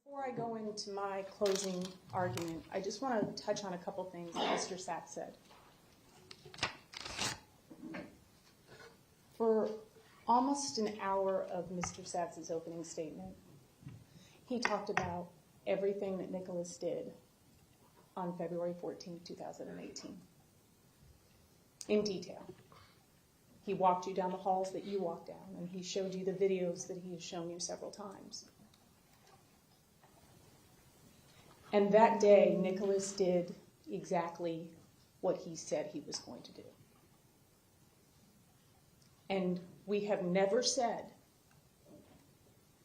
Before I go into my closing argument, I just want to touch on a couple things that Mr. Satz said. For almost an hour of Mr. Satz's opening statement, he talked about everything that Nikolas did on February 14, 2018, in detail. He walked you down the halls that you walked down, and he showed you the videos that he has shown you several times. And that day, Nikolas did exactly what he said he was going to do. And we have never said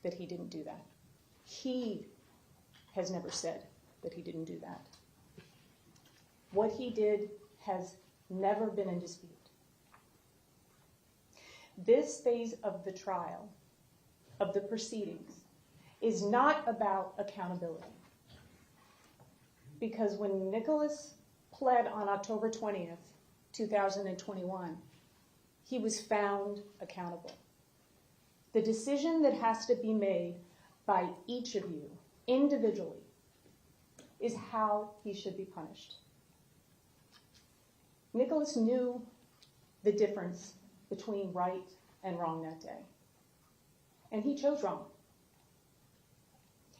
that he didn't do that. He has never said that he didn't do that. What he did has never been in dispute. This phase of the trial, of the proceedings, is not about accountability. Because when Nikolas pled on October 20th, 2021, he was found accountable. The decision that has to be made by each of you individually is how he should be punished. Nikolas knew the difference between right and wrong that day. And he chose wrong.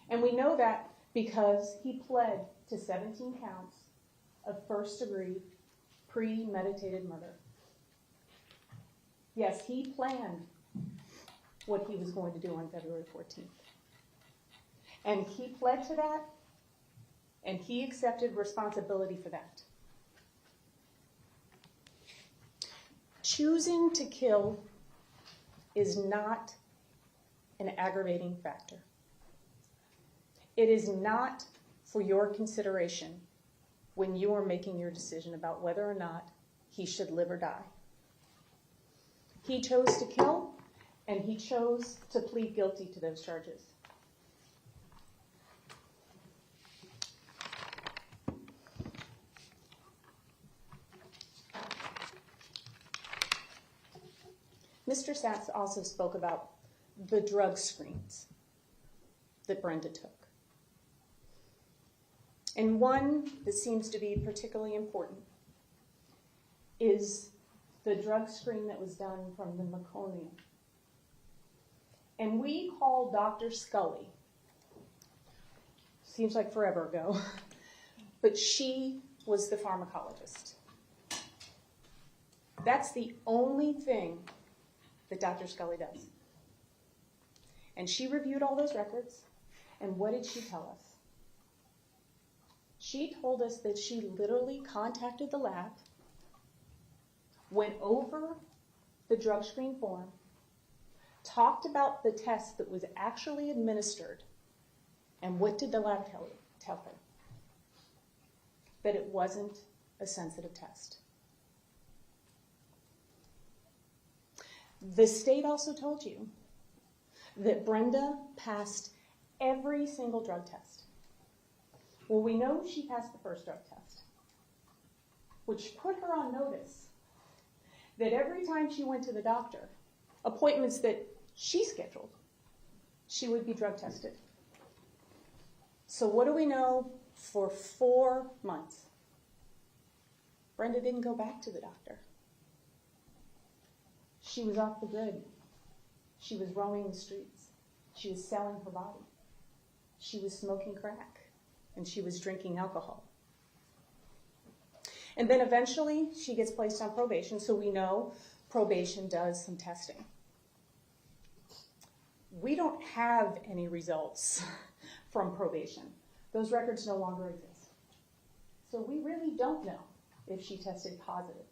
And we know that because he pled to 17 counts of first-degree premeditated murder. Yes, he planned what he was going to do on February 14th. And he pled to that, and he accepted responsibility for that. Choosing to kill is not an aggravating factor. It is not for your consideration when you are making your decision about whether or not he should live or die. He chose to kill, and he chose to plead guilty to those charges. Mr. Satz also spoke about the drug screens that Brenda took. And one that seems to be particularly important is the drug screen that was done from the meconium. And we call Dr. Scully, seems like forever ago, but she was the pharmacologist. That's the only thing that Dr. Scully does. And she reviewed all those records, and what did she tell us? She told us that she literally contacted the lab, went over the drug screen form, talked about the test that was actually administered, and what did the lab tell her? That it wasn't a sensitive test. The state also told you that Brenda passed every single drug test. Well, we know she passed the first drug test, which put her on notice that every time she went to the doctor, appointments that she scheduled, she would be drug tested. So what do we know? For 4 months, Brenda didn't go back to the doctor. She was off the grid. She was roaming the streets. She was selling her body. She was smoking crack, and she was drinking alcohol. And then eventually she gets placed on probation, so we know probation does some testing. We don't have any results from probation. Those records no longer exist. So we really don't know if she tested positive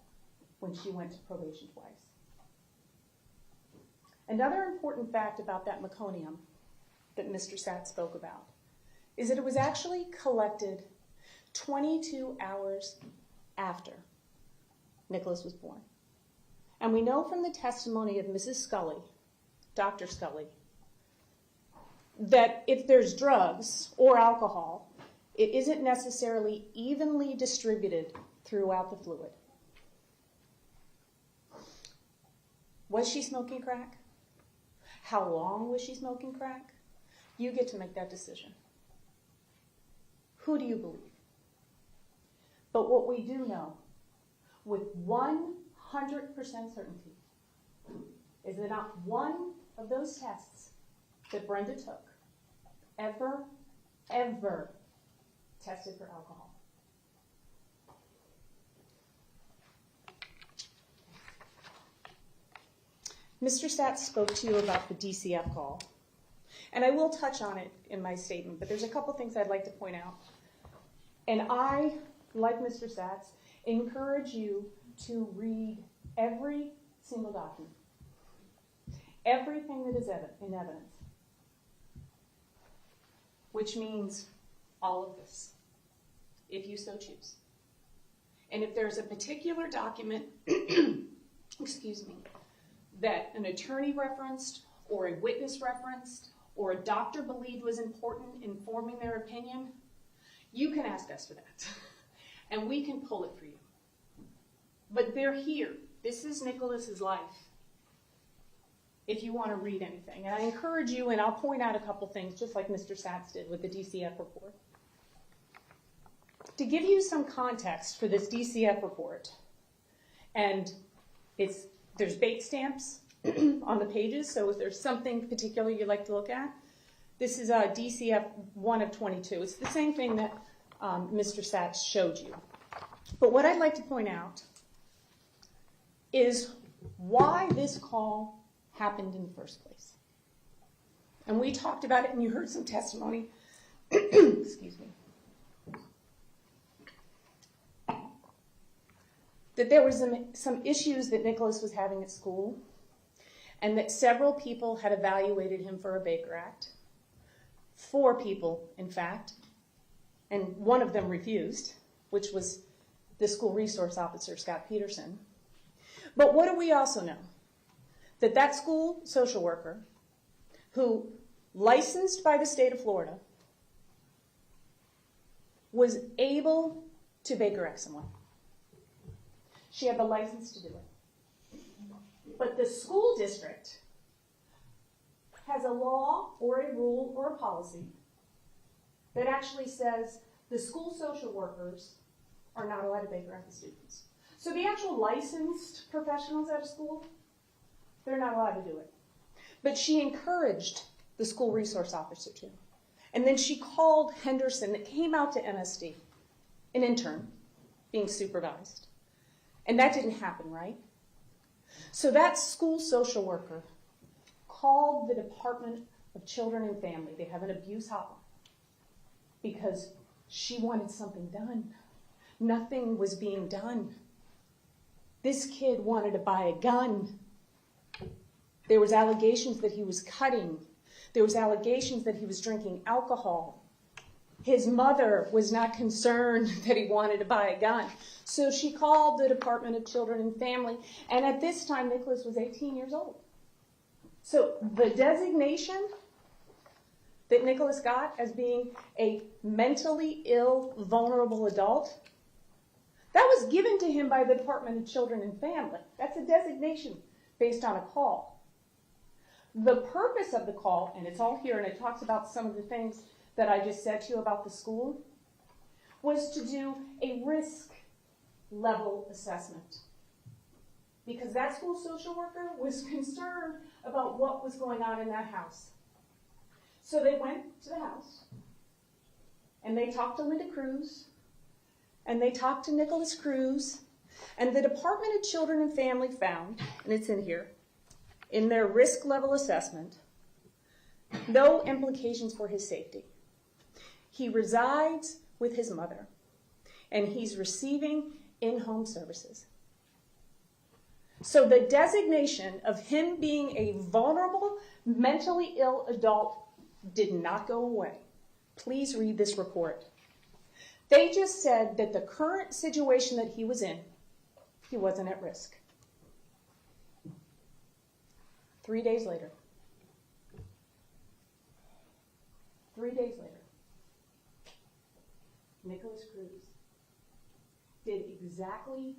when she went to probation twice. Another important fact about that meconium that Mr. Satz spoke about is that it was actually collected 22 hours after Nikolas was born. And we know from the testimony of Mrs. Scully, Dr. Scully, that if there's drugs or alcohol, it isn't necessarily evenly distributed throughout the fluid. Was she smoking crack? How long was she smoking crack? You get to make that decision. Who do you believe? But what we do know with 100% certainty is that not one of those tests that Brenda took ever tested for alcohol. Mr. Satz spoke to you about the DCF call, and I will touch on it in my statement, but there's a couple things I'd like to point out. And I, like Mr. Satz, encourage you to read every single document, everything that is in evidence, which means all of this, if you so choose. And if there's a particular document, excuse me, that an attorney referenced, or a witness referenced, or a doctor believed was important in forming their opinion, you can ask us for that, and we can pull it for you. But they're here. This is Nikolas's life, if you want to read anything. And I encourage you, and I'll point out a couple things, just like Mr. Satz did with the DCF report. To give you some context for this DCF report, and there's bait stamps on the pages, so if there's something particular you'd like to look at, this is DCF 1 of 22. It's the same thing that Mr. Satz showed you. But what I'd like to point out is why this call happened in the first place. And we talked about it, and you heard some testimony. Excuse me. That there was some issues that Nikolas was having at school, and that several people had evaluated him for a Baker Act. 4 people, in fact, and one of them refused, which was the school resource officer, Scott Peterson. But what do we also know? That school social worker, who licensed by the state of Florida, was able to Baker Act someone. She had the license to do it. But the school district has a law or a rule or a policy that actually says the school social workers are not allowed to Baker Act the students. So the actual licensed professionals at a school, they're not allowed to do it. But she encouraged the school resource officer to. And then she called Henderson, that came out to MSD, an intern, being supervised. And that didn't happen, right? So that school social worker called the Department of Children and Family. They have an abuse hotline, because she wanted something done. Nothing was being done. This kid wanted to buy a gun. There was allegations that he was cutting. There was allegations that he was drinking alcohol. His mother was not concerned that he wanted to buy a gun. So she called the Department of Children and Family, and at this time, Nikolas was 18 years old. So the designation that Nikolas got as being a mentally ill, vulnerable adult, that was given to him by the Department of Children and Family. That's a designation based on a call. The purpose of the call, and it's all here, and it talks about some of the things that I just said to you about the school, was to do a risk level assessment. Because that school social worker was concerned about what was going on in that house. So they went to the house, and they talked to Linda Cruz, and they talked to Nikolas Cruz, and the Department of Children and Family found, and it's in here, in their risk level assessment, no implications for his safety. He resides with his mother, and he's receiving in-home services. So the designation of him being a vulnerable, mentally ill adult did not go away. Please read this report. They just said that the current situation that he was in, he wasn't at risk. 3 days later. 3 days later, Nikolas Cruz did exactly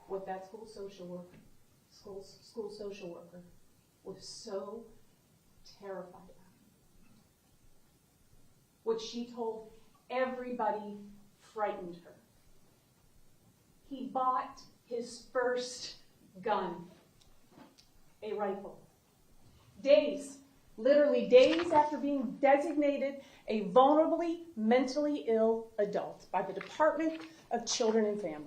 what that school social worker was so terrified about. What she told everybody frightened her. He bought his first gun, a rifle. Days, literally days after being designated a vulnerably mentally ill adult by the Department of Children and Family.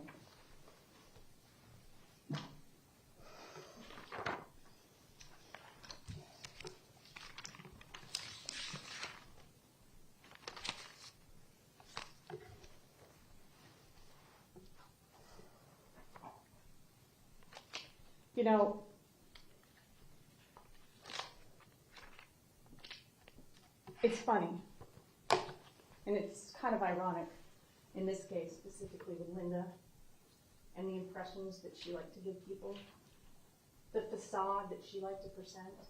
You know, it's funny, and it's kind of ironic in this case, specifically with Linda, and the impressions that she liked to give people, the facade that she liked to present.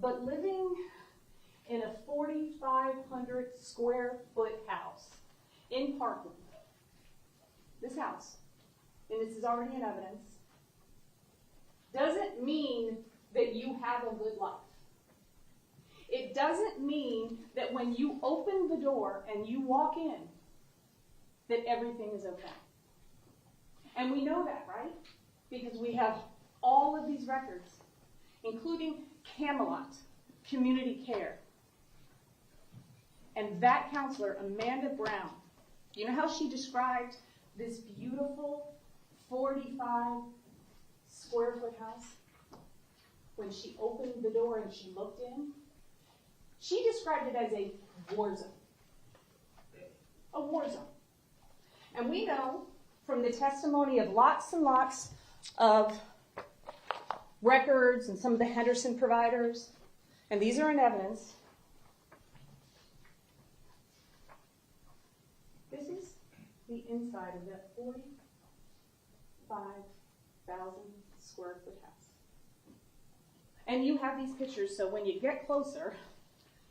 But living in a 4,500 square foot house in Parkland, this house, and this is already in evidence, doesn't mean that you have a good life. It doesn't mean that when you open the door and you walk in, that everything is okay. And we know that, right? Because we have all of these records, including Camelot, Community Care. And that counselor, Amanda Brown, you know how she described this beautiful 45 square foot house? When she opened the door and she looked in, she described it as a war zone. A war zone. And we know from the testimony of lots and lots of records and some of the Henderson providers, and these are in evidence, this is the inside of that 45,000 square foot house. And you have these pictures, so when you get closer,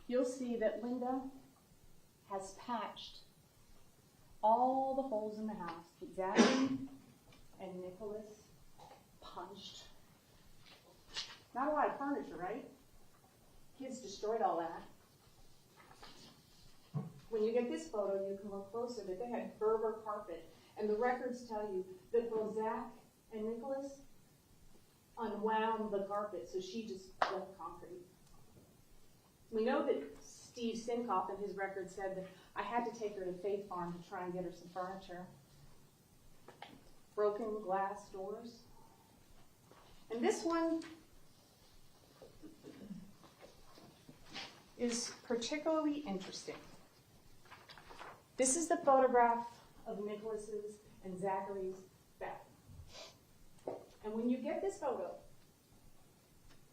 you'll see that Linda has patched all the holes in the house that Zachary and Nikolas punched. Not a lot of furniture, right? Kids destroyed all that. When you get this photo, you can look closer that they had Berber carpet. And the records tell you that both Zach and Nikolas unwound the carpet, so she just left concrete. We know that Steve Sinkoff in his record said that I had to take her to Faith Farm to try and get her some furniture. Broken glass doors. And this one is particularly interesting. This is the photograph of Nikolas's and Zachary's bathroom. And when you get this photo,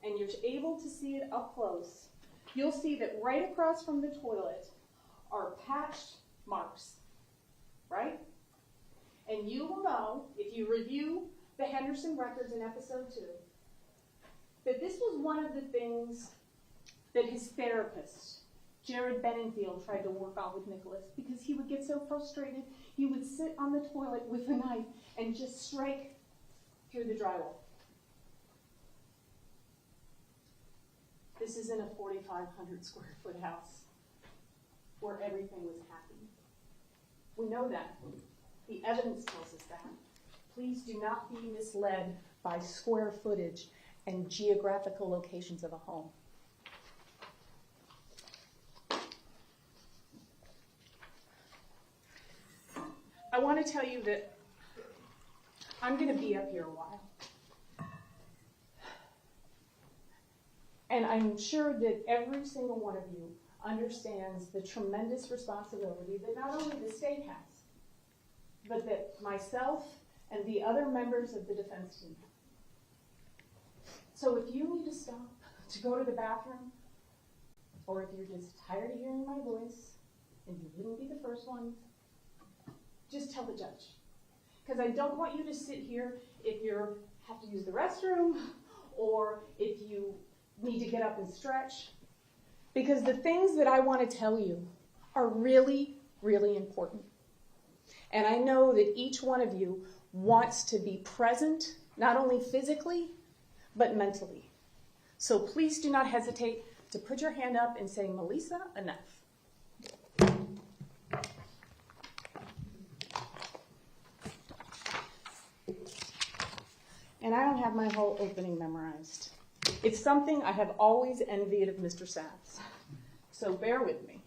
and you're able to see it up close, you'll see that right across from the toilet are patched marks, right? And you will know, if you review the Henderson records in episode 2, that this was one of the things that his therapist, Jared Benningfield, tried to work on with Nikolas, because he would get so frustrated, he would sit on the toilet with a knife and just strike through the drywall. This is in a 4,500 square foot house where everything was happy. We know that. The evidence tells us that. Please do not be misled by square footage and geographical locations of a home. I want to tell you that I'm going to be up here a while. And I'm sure that every single one of you understands the tremendous responsibility that not only the state has, but that myself and the other members of the defense team have. So if you need to stop to go to the bathroom, or if you're just tired of hearing my voice, and you wouldn't be the first one, just tell the judge. Because I don't want you to sit here if you have to use the restroom, or if you need to get up and stretch. Because the things that I want to tell you are really, really important. And I know that each one of you wants to be present, not only physically, but mentally. So please do not hesitate to put your hand up and say, Melissa, enough. And I don't have my whole opening memorized. It's something I have always envied of Mr. Satz. So bear with me.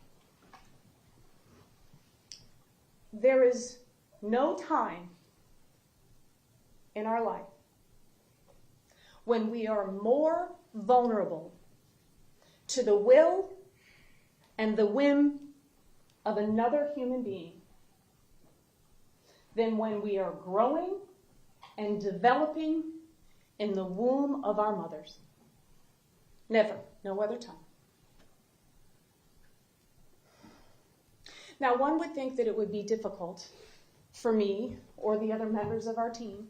There is no time in our life when we are more vulnerable to the will and the whim of another human being than when we are growing and developing in the womb of our mothers. Never, no other time. Now, one would think that it would be difficult for me or the other members of our team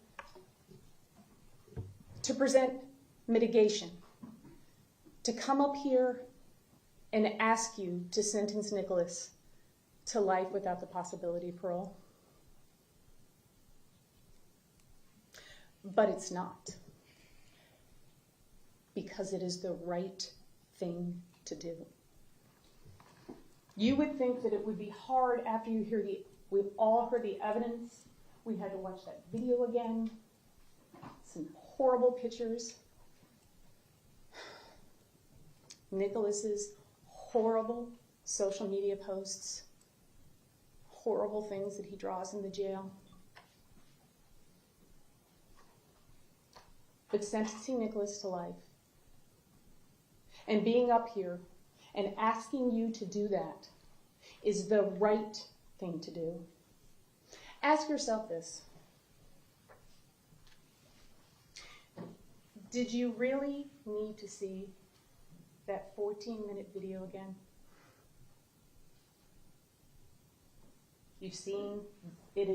to present mitigation, to come up here and ask you to sentence Nikolas to life without the possibility of parole. But it's not, because it is the right thing to do. You would think that it would be hard after you hear we've all heard the evidence. We had to watch that video again. Some horrible pictures. Nikolas's horrible social media posts. Horrible things that he draws in the jail. But sentencing Nikolas to life and being up here and asking you to do that is the right thing to do. Ask yourself this. Did you really need to see that 14-minute video again? You've seen it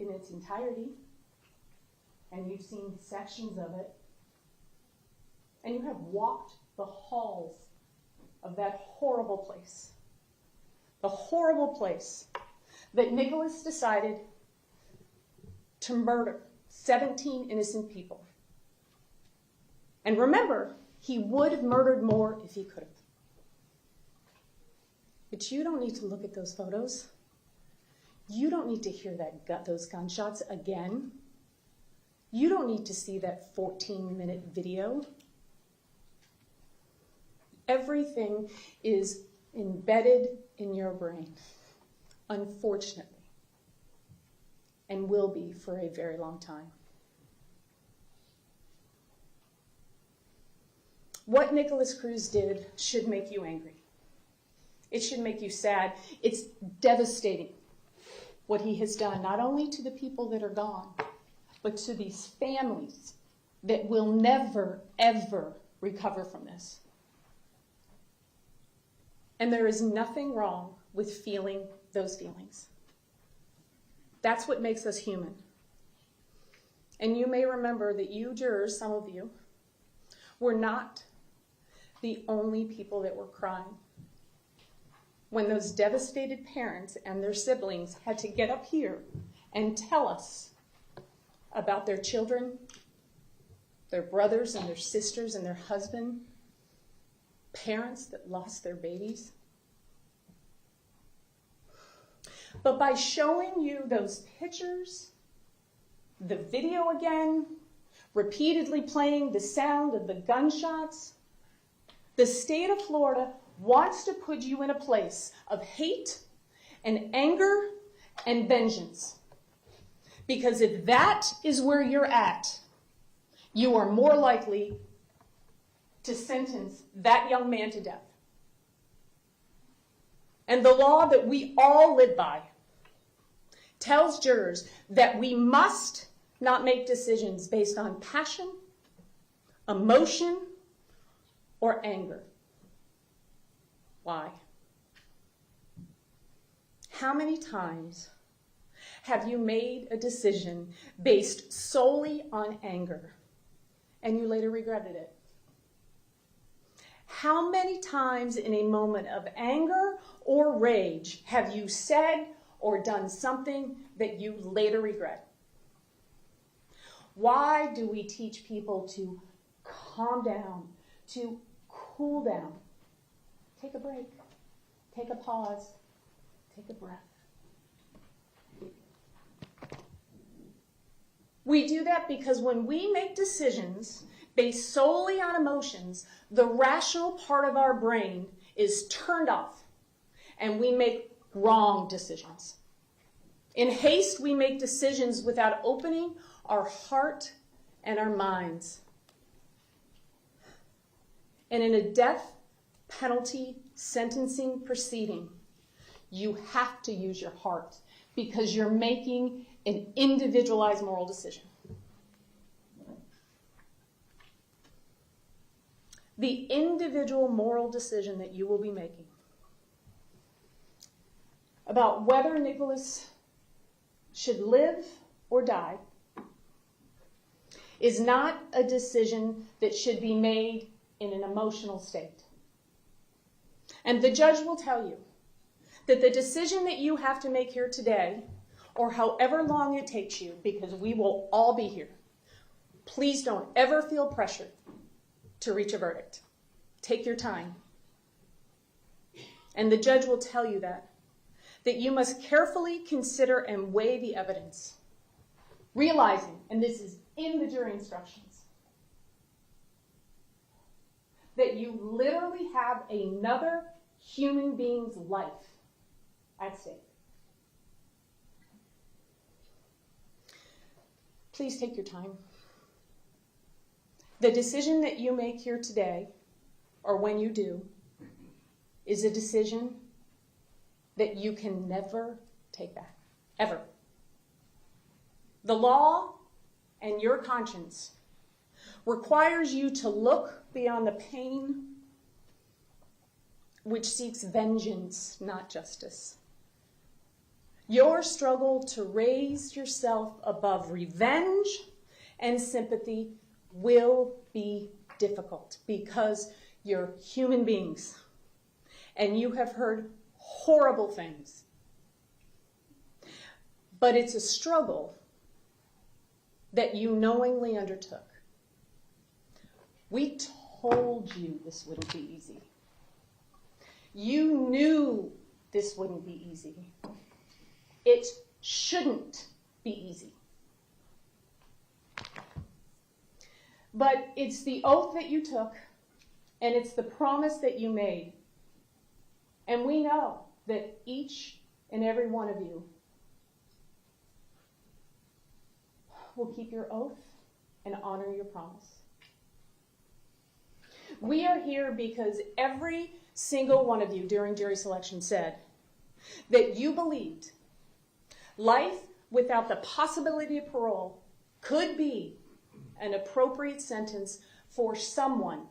in its entirety, and you've seen sections of it, and you have walked the halls of that horrible place. The horrible place that Nikolas decided to murder 17 innocent people. And remember, he would have murdered more if he could have. But you don't need to look at those photos. You don't need to hear those gunshots again. You don't need to see that 14-minute video. Everything is embedded in your brain, unfortunately, and will be for a very long time. What Nikolas Cruz did should make you angry. It should make you sad. It's devastating what he has done, not only to the people that are gone, but to these families that will never, ever recover from this. And there is nothing wrong with feeling those feelings. That's what makes us human. And you may remember that you jurors, some of you, were not the only people that were crying when those devastated parents and their siblings had to get up here and tell us about their children, their brothers and their sisters and their husband, parents that lost their babies. But by showing you those pictures, the video again, repeatedly playing the sound of the gunshots, the state of Florida wants to put you in a place of hate and anger and vengeance. Because if that is where you're at, you are more likely to sentence that young man to death. And the law that we all live by tells jurors that we must not make decisions based on passion, emotion, or anger. Why? How many times have you made a decision based solely on anger and you later regretted it? How many times in a moment of anger or rage have you said or done something that you later regret? Why do we teach people to calm down, to cool down. Take a break. Take a pause. Take a breath. We do that because when we make decisions based solely on emotions, the rational part of our brain is turned off, and we make wrong decisions. In haste, we make decisions without opening our heart and our minds. And in a death penalty sentencing proceeding, you have to use your heart because you're making an individualized moral decision. The individual moral decision that you will be making about whether Nikolas should live or die is not a decision that should be made in an emotional state. And the judge will tell you that the decision that you have to make here today, or however long it takes you, because we will all be here, please don't ever feel pressured to reach a verdict. Take your time. And the judge will tell you that you must carefully consider and weigh the evidence, realizing, and this is in the jury instructions, that you literally have another human being's life at stake. Please take your time. The decision that you make here today, or when you do, is a decision that you can never take back, ever. The law and your conscience requires you to look beyond the pain which seeks vengeance, not justice. Your struggle to raise yourself above revenge and sympathy will be difficult because you're human beings and you have heard horrible things. But it's a struggle that you knowingly undertook. We told you this wouldn't be easy. You knew this wouldn't be easy. It shouldn't be easy. But it's the oath that you took, and it's the promise that you made. And we know that each and every one of you will keep your oath and honor your promise. We are here because every single one of you during jury selection said that you believed life without the possibility of parole could be an appropriate sentence for someone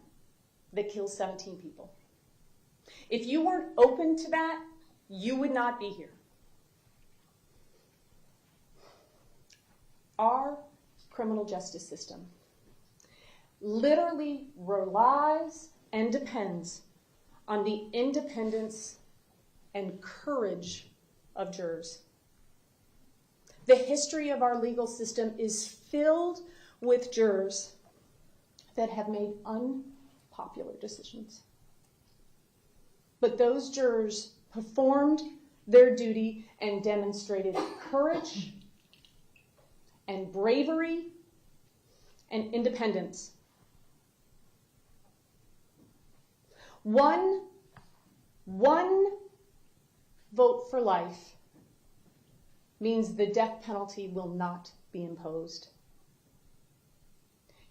that kills 17 people. If you weren't open to that, you would not be here. Our criminal justice system literally relies and depends on the independence and courage of jurors. The history of our legal system is filled with jurors that have made unpopular decisions. But those jurors performed their duty and demonstrated courage and bravery and independence. One vote for life means the death penalty will not be imposed.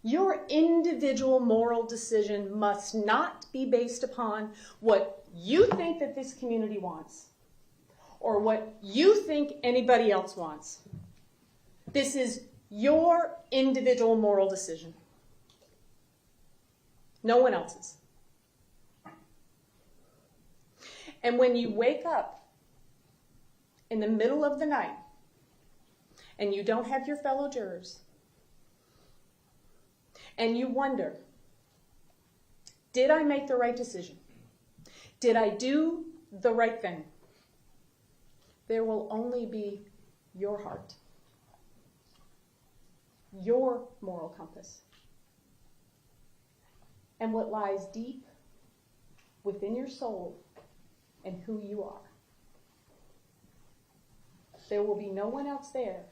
Your individual moral decision must not be based upon what you think that this community wants or what you think anybody else wants. This is your individual moral decision. No one else's. And when you wake up in the middle of the night and you don't have your fellow jurors and you wonder, did I make the right decision? Did I do the right thing? There will only be your heart, your moral compass, and what lies deep within your soul and who you are. There will be no one else there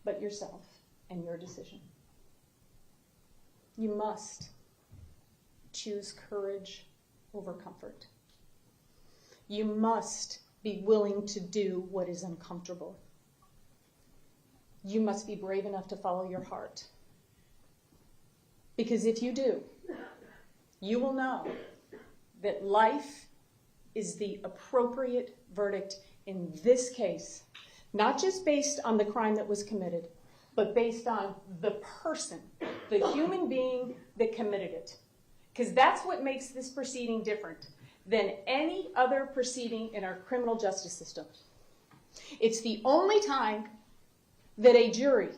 but yourself and your decision. You must choose courage over comfort. You must be willing to do what is uncomfortable. You must be brave enough to follow your heart. Because if you do, you will know that life is the appropriate verdict in this case, not just based on the crime that was committed, but based on the person, the human being that committed it. Because that's what makes this proceeding different than any other proceeding in our criminal justice system. It's the only time that a jury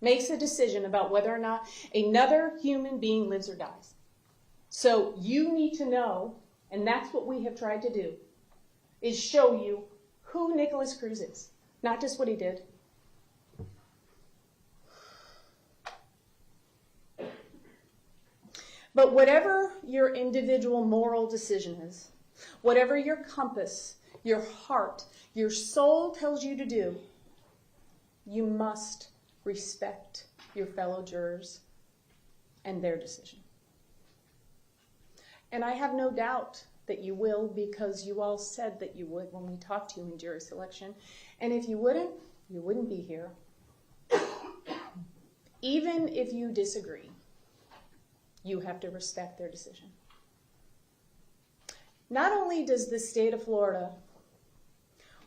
makes a decision about whether or not another human being lives or dies. So you need to know, and that's what we have tried to do, is show you who Nikolas Cruz is, not just what he did. But whatever your individual moral decision is, whatever your compass, your heart, your soul tells you to do, you must respect your fellow jurors and their decision. And I have no doubt that you will, because you all said that you would when we talked to you in jury selection. And if you wouldn't be here. Even if you disagree, you have to respect their decision. Not only does the state of Florida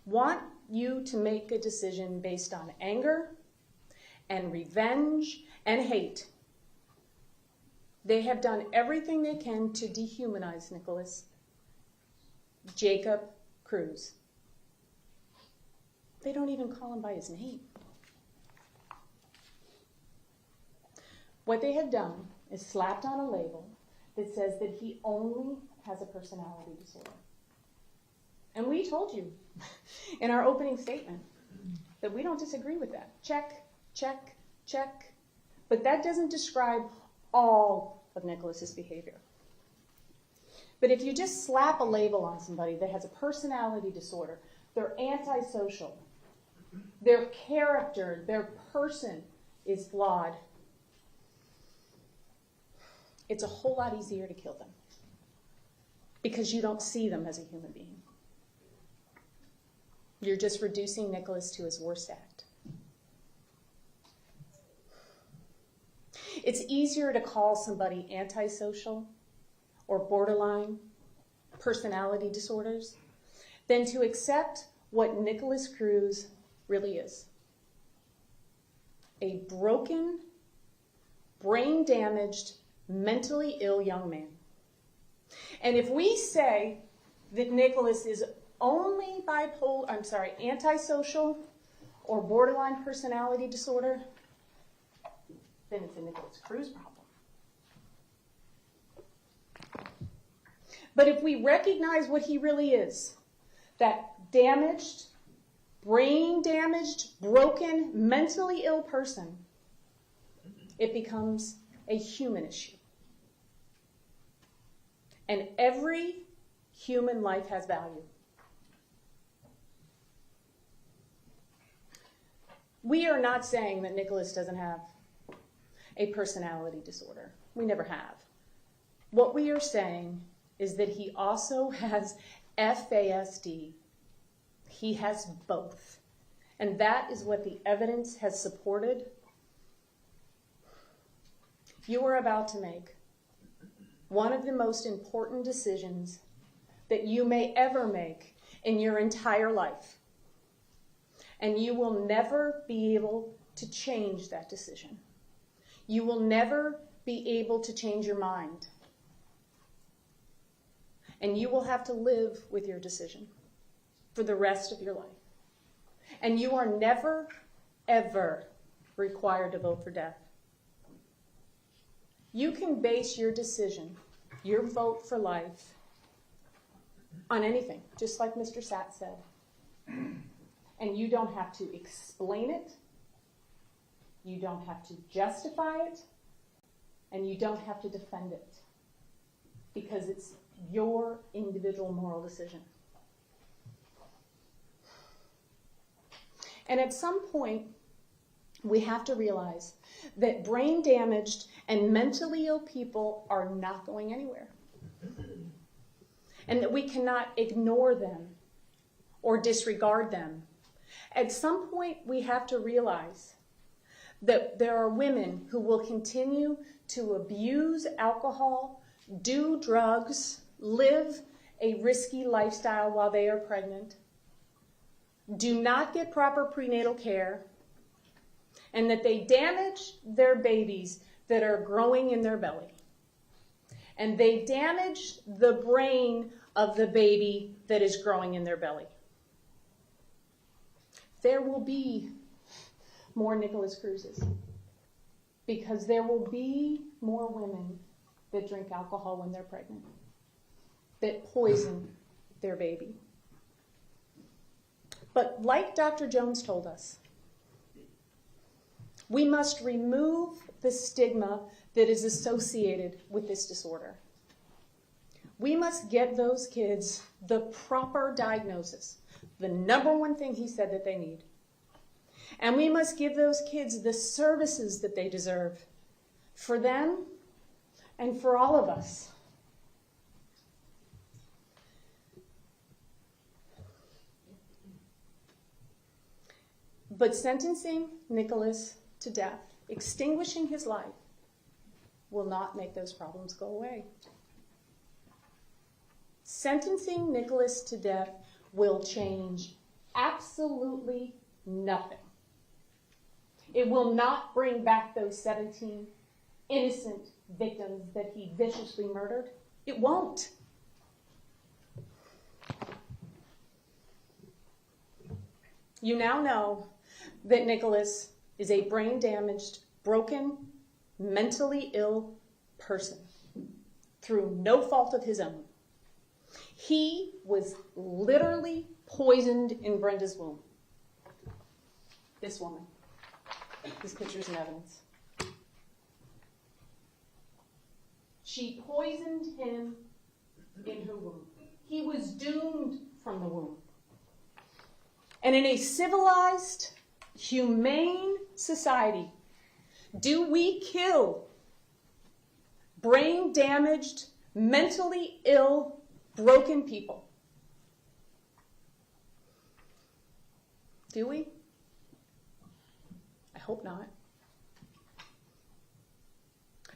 want you to make a decision based on anger and revenge and hate, they have done everything they can to dehumanize Nikolas Jacob Cruz. They don't even call him by his name. What they have done is slapped on a label that says that he only has a personality disorder. And we told you in our opening statement that we don't disagree with that. Check, check, check. But that doesn't describe all of Nikolas's behavior. But if you just slap a label on somebody that has a personality disorder, they're antisocial, their character, their person is flawed, it's a whole lot easier to kill them because you don't see them as a human being. You're just reducing Nikolas to his worst act. It's easier to call somebody antisocial or borderline personality disorders than to accept what Nikolas Cruz really is. A broken, brain-damaged, mentally ill young man. And if we say that Nikolas is only antisocial or borderline personality disorder, then it's a Nikolas Cruz problem. But if we recognize what he really is, that damaged, brain-damaged, broken, mentally ill person, it becomes a human issue. And every human life has value. We are not saying that Nikolas doesn't have a personality disorder. We never have. What we are saying is that he also has FASD. He has both. And that is what the evidence has supported. You are about to make one of the most important decisions that you may ever make in your entire life. And you will never be able to change that decision. You will never be able to change your mind. And you will have to live with your decision for the rest of your life. And you are never, ever required to vote for death. You can base your decision, your vote for life, on anything, just like Mr. Satz said. And you don't have to explain it. You don't have to justify it. and you don't have to defend it because it's your individual moral decision. And at some point, we have to realize that brain damaged and mentally ill people are not going anywhere. And that we cannot ignore them or disregard them. At some point, we have to realize that there are women who will continue to abuse alcohol, do drugs, live a risky lifestyle while they are pregnant, do not get proper prenatal care, and that they damage their babies that are growing in their belly. And they damage the brain of the baby that is growing in their belly. There will be more Nikolas Cruzes because there will be more women that drink alcohol when they're pregnant, that poison their baby. But like Dr. Jones told us, we must remove the stigma that is associated with this disorder. We must get those kids the proper diagnosis, the number one thing he said that they need. And we must give those kids the services that they deserve for them and for all of us. But sentencing Nikolas to death, extinguishing his life, will not make those problems go away. Sentencing Nikolas to death will change absolutely nothing. It will not bring back those 17 innocent victims that he viciously murdered. It won't. You now know that Nikolas is a brain-damaged, broken, mentally ill person through no fault of his own. He was literally poisoned in Brenda's womb. This woman. These pictures and evidence. She poisoned him in her womb. He was doomed from the womb. And in a civilized, humane society, do we kill brain-damaged, mentally ill, broken people? Do we? I hope not.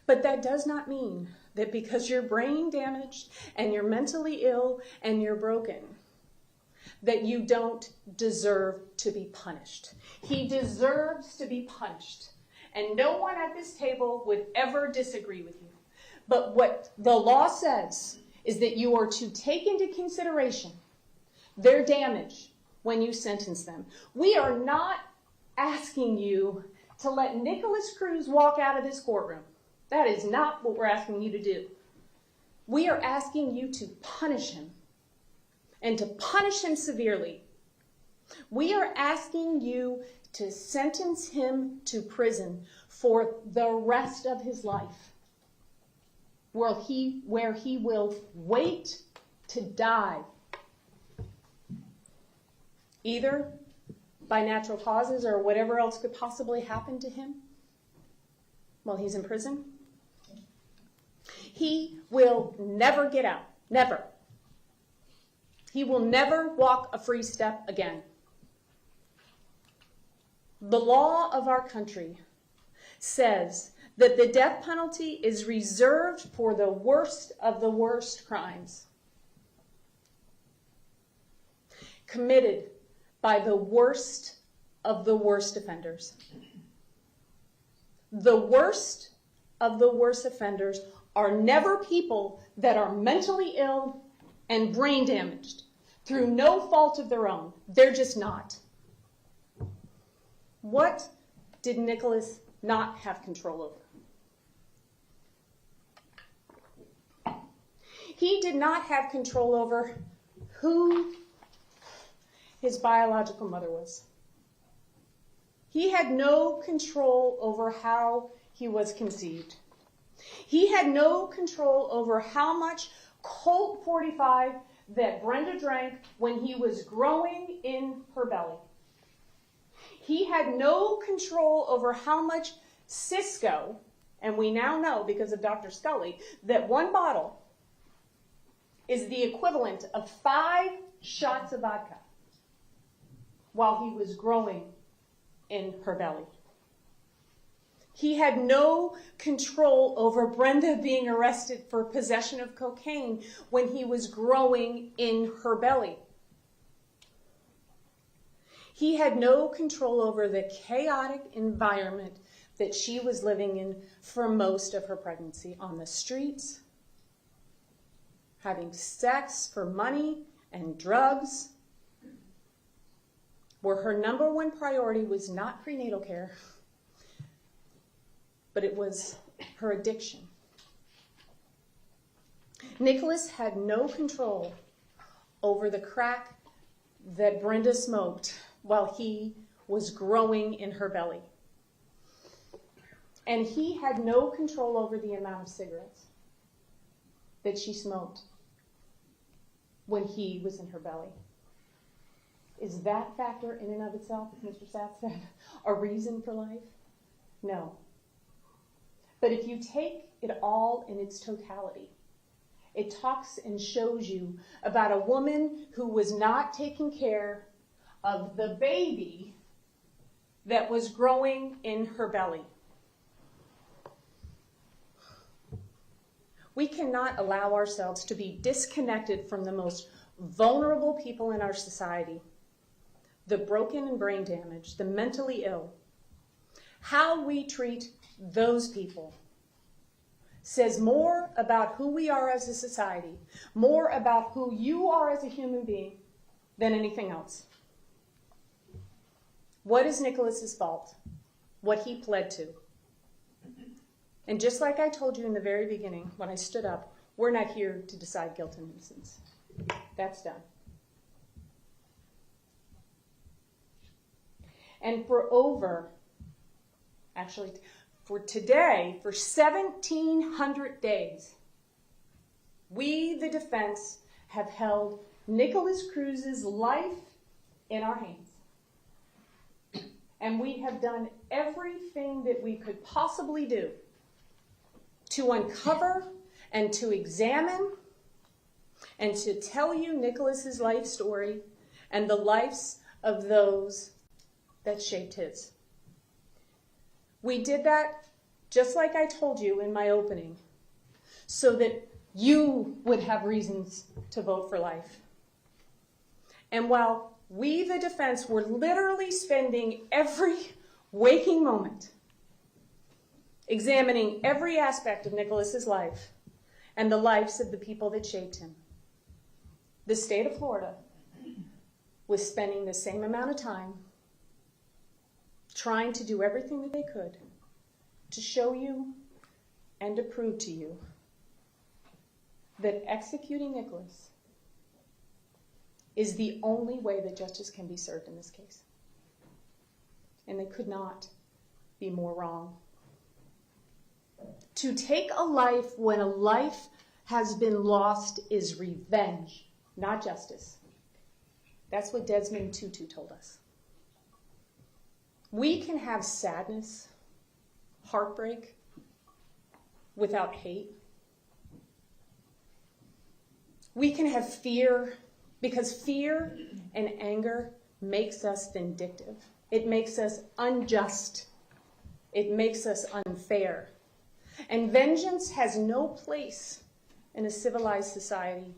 But that does not mean that because you're brain damaged and you're mentally ill and you're broken, that you don't deserve to be punished. He deserves to be punished. And no one at this table would ever disagree with you. But what the law says is that you are to take into consideration their damage when you sentence them. We are not asking you to let Nikolas Cruz walk out of this courtroom. That is not what we're asking you to do. We are asking you to punish him, and to punish him severely. We are asking you to sentence him to prison for the rest of his life, where he will wait to die, either by natural causes or whatever else could possibly happen to him while he's in prison. He will never get out. Never. He will never walk a free step again. The law of our country says that the death penalty is reserved for the worst of the worst crimes committed by the worst of the worst offenders. The worst of the worst offenders are never people that are mentally ill and brain damaged through no fault of their own. They're just not. What did Nikolas not have control over? He did not have control over who his biological mother was. He had no control over how he was conceived. He had no control over how much Colt 45 that Brenda drank when he was growing in her belly. He had no control over how much Cisco, and we now know because of Dr. Scully, that one bottle is the equivalent of 5 shots of vodka while he was growing in her belly. He had no control over Brenda being arrested for possession of cocaine when he was growing in her belly. He had no control over the chaotic environment that she was living in for most of her pregnancy, on the streets, having sex for money and drugs, where her number one priority was not prenatal care, but it was her addiction. Nikolas had no control over the crack that Brenda smoked while he was growing in her belly. And he had no control over the amount of cigarettes that she smoked when he was in her belly. Is that factor in and of itself, as Mr. Satz said, a reason for life? No. But if you take it all in its totality, it talks and shows you about a woman who was not taking care of the baby that was growing in her belly. We cannot allow ourselves to be disconnected from the most vulnerable people in our society, the broken and brain damaged, the mentally ill. How we treat those people says more about who we are as a society, more about who you are as a human being than anything else. What is Nikolas's fault? What he pled to. And just like I told you in the very beginning when I stood up, we're not here to decide guilt and innocence. That's done. And for today, for 1,700 days, we, the defense, have held Nikolas Cruz's life in our hands. And we have done everything that we could possibly do to uncover and to examine and to tell you Nikolas's life story and the lives of those that shaped his. We did that just like I told you in my opening, so that you would have reasons to vote for life. And while we, the defense, were literally spending every waking moment examining every aspect of Nikolas's life and the lives of the people that shaped him, the state of Florida was spending the same amount of time trying to do everything that they could to show you and to prove to you that executing Nikolas is the only way that justice can be served in this case. And they could not be more wrong. To take a life when a life has been lost is revenge, not justice. That's what Desmond Tutu told us. We can have sadness, heartbreak, without hate. We can have fear, because fear and anger makes us vindictive. It makes us unjust. It makes us unfair. And vengeance has no place in a civilized society.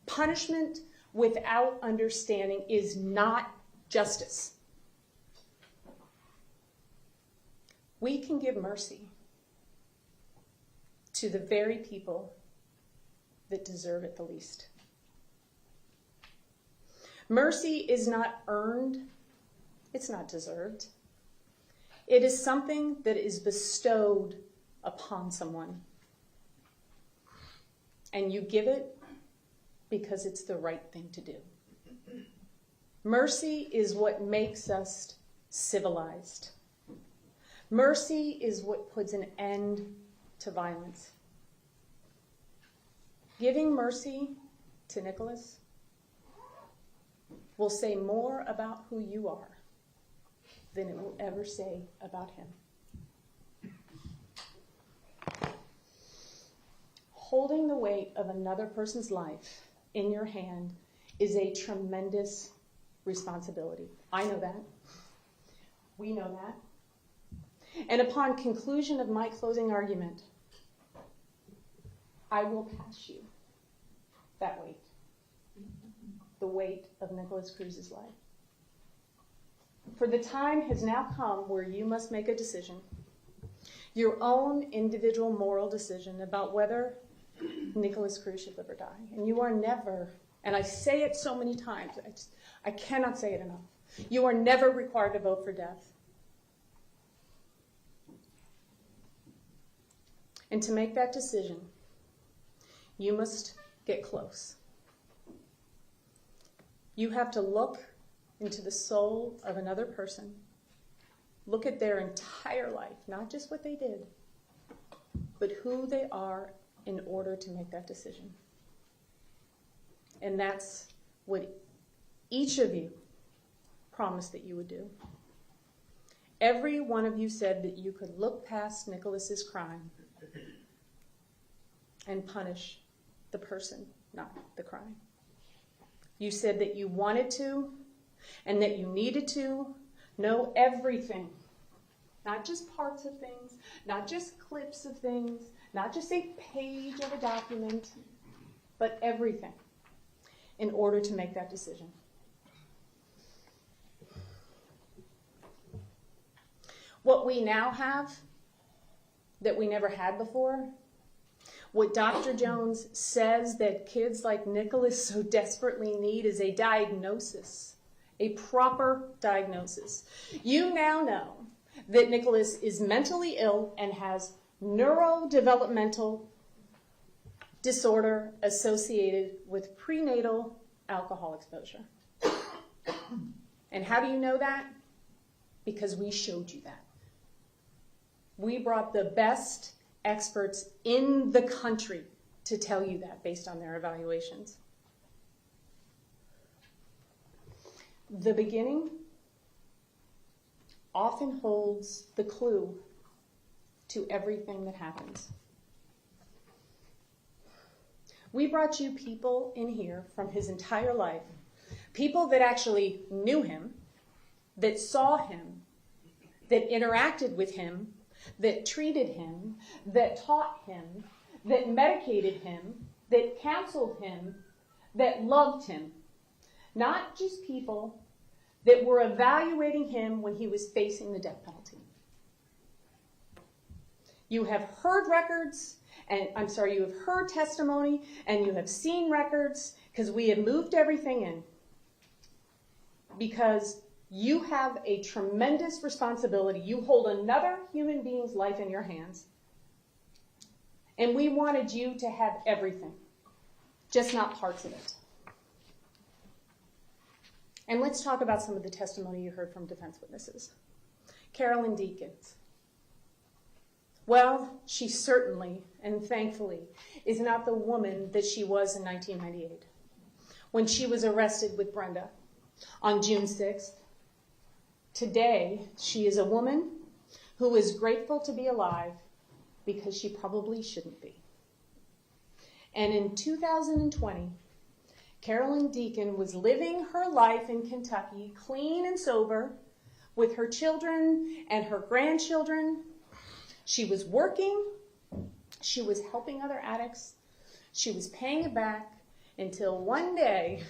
Punishment without understanding is not justice. We can give mercy to the very people that deserve it the least. Mercy is not earned, it's not deserved. It is something that is bestowed upon someone. And you give it because it's the right thing to do. Mercy is what makes us civilized. Mercy is what puts an end to violence. Giving mercy to Nikolas will say more about who you are than it will ever say about him. Holding the weight of another person's life in your hand is a tremendous responsibility. I know that. We know that. And upon conclusion of my closing argument, I will pass you that weight, the weight of Nikolas Cruz's life. For the time has now come where you must make a decision, your own individual moral decision about whether Nikolas Cruz should live or die. And you are never, and I say it so many times, I cannot say it enough, you are never required to vote for death. And to make that decision, you must get close. You have to look into the soul of another person. Look at their entire life, not just what they did, but who they are in order to make that decision. And that's what each of you promised that you would do. Every one of you said that you could look past Nikolas's crime and punish the person, not the crime. You said that you wanted to and that you needed to know everything, not just parts of things, not just clips of things, not just a page of a document, but everything in order to make that decision. What we now have that we never had before, what Dr. Jones says that kids like Nikolas so desperately need, is a diagnosis, a proper diagnosis. You now know that Nikolas is mentally ill and has neurodevelopmental disorder associated with prenatal alcohol exposure. And how do you know that? Because we showed you that. We brought the best experts in the country to tell you that based on their evaluations. The beginning often holds the clue to everything that happens. We brought you people in here from his entire life, people that actually knew him, that saw him, that interacted with him, that treated him, that taught him, that medicated him, that counseled him, that loved him. Not just people that were evaluating him when he was facing the death penalty. You have heard records, and you have heard testimony, and you have seen records, because we have moved everything in. Because you have a tremendous responsibility. You hold another human being's life in your hands. And we wanted you to have everything, just not parts of it. And let's talk about some of the testimony you heard from defense witnesses. Carolyn Deakins. Well, she certainly, and thankfully, is not the woman that she was in 1998, when she was arrested with Brenda on June 6th. Today, she is a woman who is grateful to be alive because she probably shouldn't be. And in 2020, Carolyn Deakin was living her life in Kentucky, clean and sober, with her children and her grandchildren. She was working, she was helping other addicts, she was paying it back, until one day,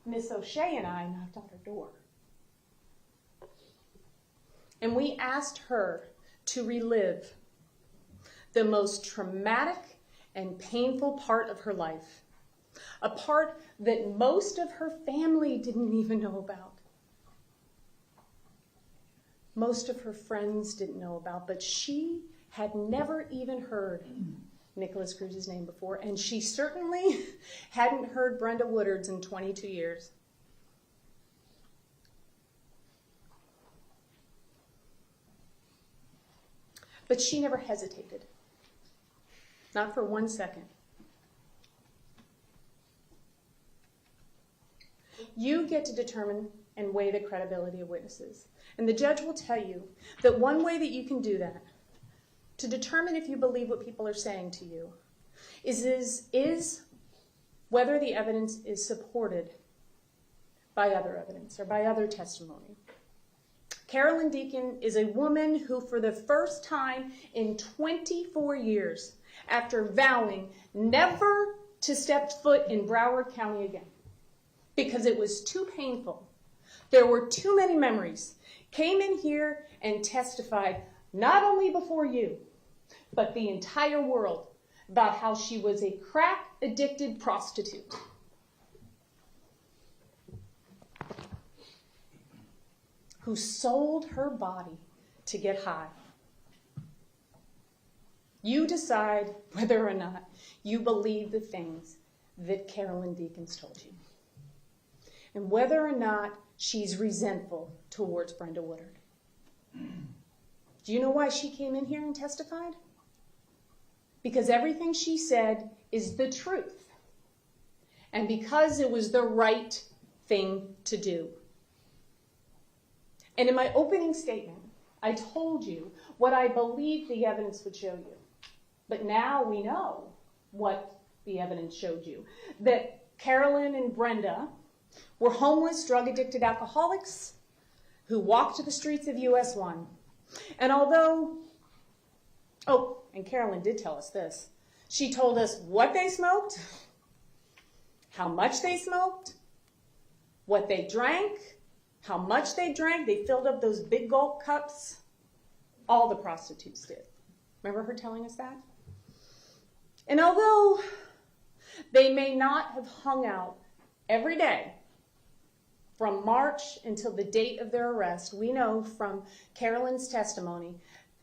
Miss O'Shea and I knocked on her door. And we asked her to relive the most traumatic and painful part of her life, a part that most of her family didn't even know about. Most of her friends didn't know about, but she had never even heard Nikolas Cruz's name before, and she certainly hadn't heard Brenda Woodard's in 22 years. But she never hesitated. Not for 1 second. You get to determine and weigh the credibility of witnesses. And the judge will tell you that one way that you can do that, to determine if you believe what people are saying to you, is whether the evidence is supported by other evidence or by other testimony. Carolyn Deacon is a woman who, for the first time in 24 years, after vowing never to step foot in Broward County again, because it was too painful, there were too many memories, came in here and testified not only before you, but the entire world about how she was a crack-addicted prostitute. Who sold her body to get high. You decide whether or not you believe the things that Carolyn Deacon's told you. And whether or not she's resentful towards Brenda Woodard. Do you know why she came in here and testified? Because everything she said is the truth. And because it was the right thing to do. And in my opening statement, I told you what I believed the evidence would show you. But now we know what the evidence showed you. That Carolyn and Brenda were homeless, drug-addicted alcoholics who walked the streets of US 1. And although, and Carolyn did tell us this. She told us what they smoked, how much they smoked, what they drank, how much they drank. They filled up those big gulp cups. All the prostitutes did. Remember her telling us that? And although they may not have hung out every day from March until the date of their arrest, we know from Carolyn's testimony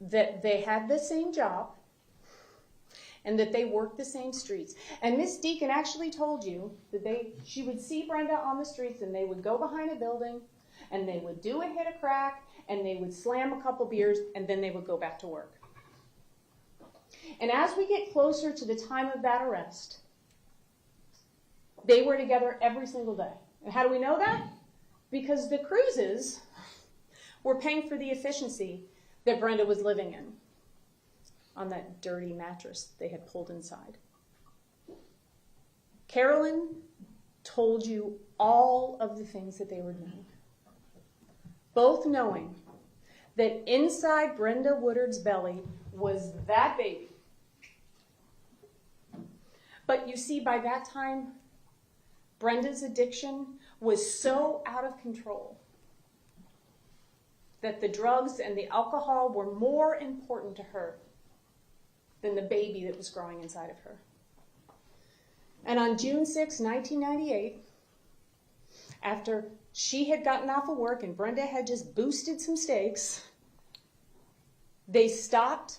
that they had the same job and that they worked the same streets. And Miss Deacon actually told you that she would see Brenda on the streets and they would go behind a building and they would do a hit of crack and they would slam a couple beers and then they would go back to work. And as we get closer to the time of that arrest, they were together every single day. And how do we know that? Because the Cruzes were paying for the efficiency that Brenda was living in on that dirty mattress they had pulled inside. Carolyn told you all of the things that they were doing, both knowing that inside Brenda Woodard's belly was that baby. But you see, by that time, Brenda's addiction was so out of control that the drugs and the alcohol were more important to her than the baby that was growing inside of her. And on June 6, 1998, after she had gotten off of work and Brenda had just boosted some steaks, they stopped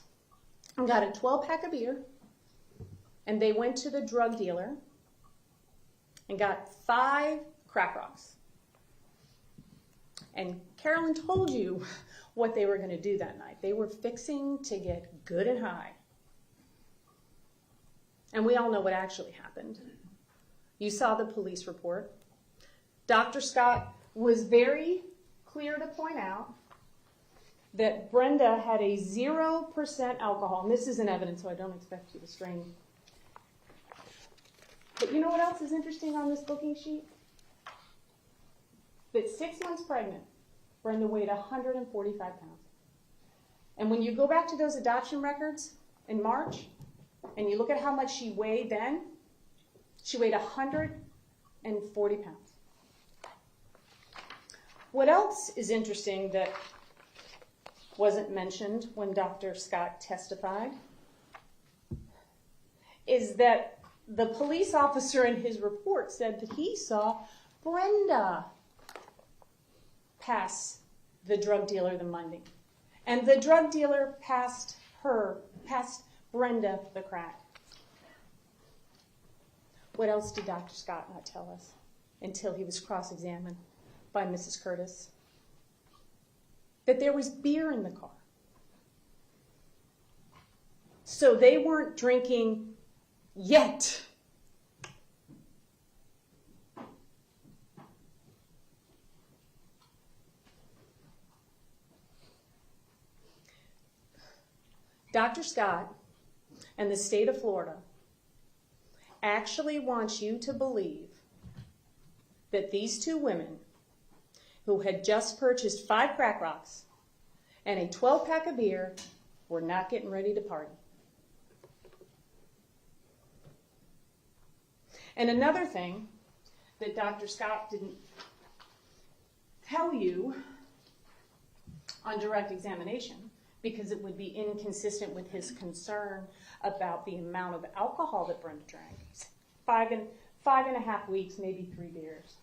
and got a 12-pack of beer, and they went to the drug dealer and got 5 crack rocks. And Carolyn told you what they were going to do that night. They were fixing to get good and high. And we all know what actually happened. You saw the police report. Dr. Scott was very clear to point out that Brenda had a 0% alcohol. And this isn't evidence, so I don't expect you to strain. But you know what else is interesting on this booking sheet? That 6 months pregnant, Brenda weighed 145 pounds. And when you go back to those adoption records in March, and you look at how much she weighed then, she weighed 140 pounds. What else is interesting that wasn't mentioned when Dr. Scott testified is that the police officer in his report said that he saw Brenda pass the drug dealer the money. And the drug dealer passed Brenda the crack. What else did Dr. Scott not tell us until he was cross-examined by Mrs. Curtis? That there was beer in the car. So they weren't drinking yet. Dr. Scott and the state of Florida actually wants you to believe that these two women who had just purchased 5 crack rocks and a 12-pack of beer were not getting ready to party. And another thing that Dr. Scott didn't tell you on direct examination, because it would be inconsistent with his concern about the amount of alcohol that Brenda drank. 5.5 weeks, maybe 3 beers.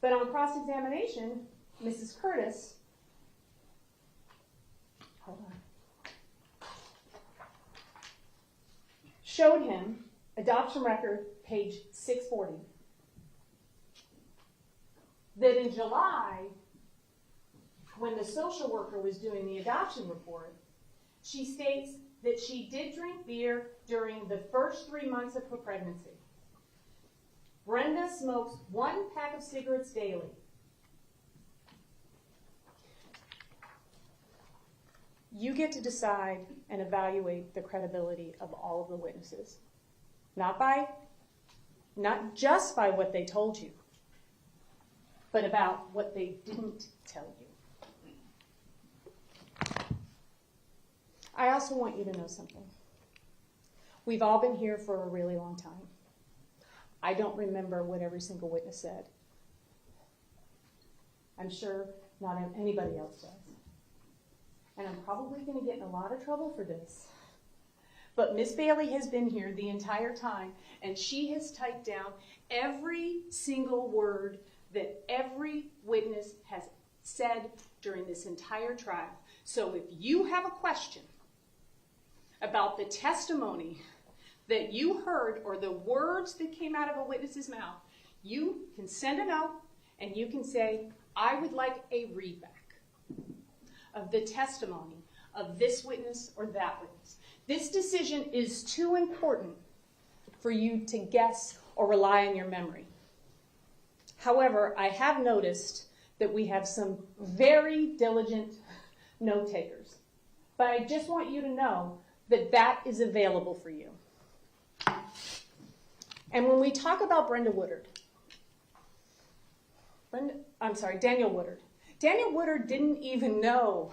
But on cross-examination, Mrs. Curtis, showed him adoption record, page 640, that in July, when the social worker was doing the adoption report, she states that she did drink beer during the first 3 months of her pregnancy. Brenda smokes 1 pack of cigarettes daily. You get to decide and evaluate the credibility of all of the witnesses. Not just by what they told you, but about what they didn't tell you. I also want you to know something. We've all been here for a really long time. I don't remember what every single witness said. I'm sure not anybody else does. And I'm probably going to get in a lot of trouble for this. But Miss Bailey has been here the entire time, and she has typed down every single word that every witness has said during this entire trial. So if you have a question about the testimony that you heard or the words that came out of a witness's mouth, you can send a note and you can say, I would like a readback of the testimony of this witness or that witness. This decision is too important for you to guess or rely on your memory. However, I have noticed that we have some very diligent note takers. But I just want you to know that that is available for you. And when we talk about Daniel Woodard, Daniel Woodard didn't even know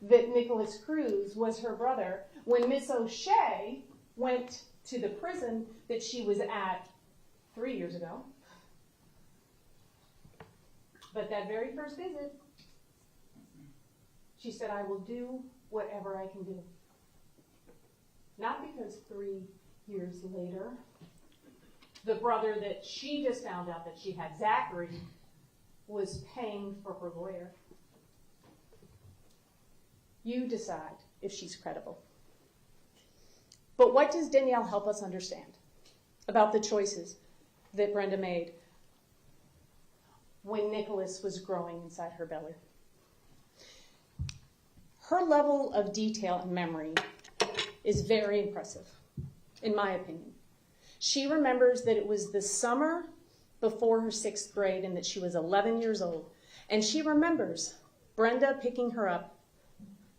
that Nikolas Cruz was her brother when Miss O'Shea went to the prison that she was at 3 years ago. But that very first visit, she said, I will do whatever I can do. Not because 3 years later, the brother that she just found out that she had, Zachary, was paying for her lawyer. You decide if she's credible. But what does Danielle help us understand about the choices that Brenda made when Nikolas was growing inside her belly? Her level of detail and memory is very impressive, in my opinion. She remembers that it was the summer before her 6th grade and that she was 11 years old. And she remembers Brenda picking her up.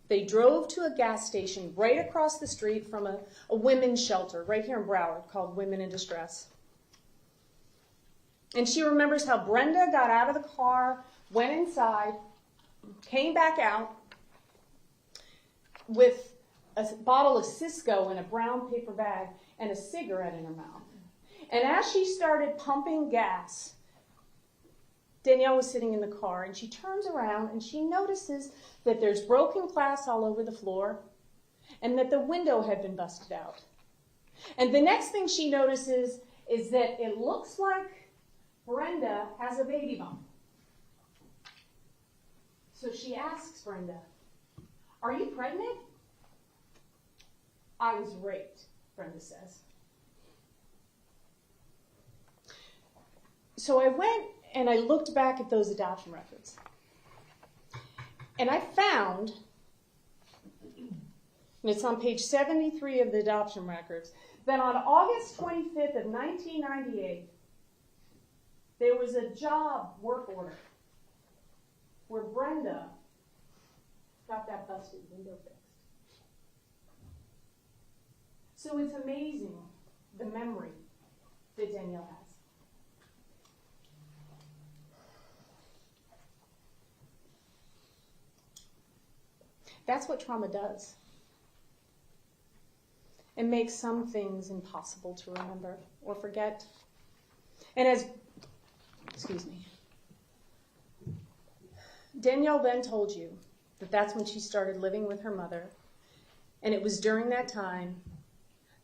They drove to a gas station right across the street from a women's shelter right here in Broward called Women in Distress. And she remembers how Brenda got out of the car, went inside, came back out with a bottle of Cisco in a brown paper bag and a cigarette in her mouth. And as she started pumping gas, Danielle was sitting in the car, and she turns around and she notices that there's broken glass all over the floor and that the window had been busted out. And the next thing she notices is that it looks like Brenda has a baby bump. So she asks Brenda, are you pregnant? I was raped, Brenda says. So I went and I looked back at those adoption records. And I found and it's on page 73 of the adoption records, that on August 25th of 1998, there was a job work order where Brenda got that busted window fixed. So it's amazing the memory that Danielle has. That's what trauma does. It makes some things impossible to remember or forget. And Danielle then told you that that's when she started living with her mother, and it was during that time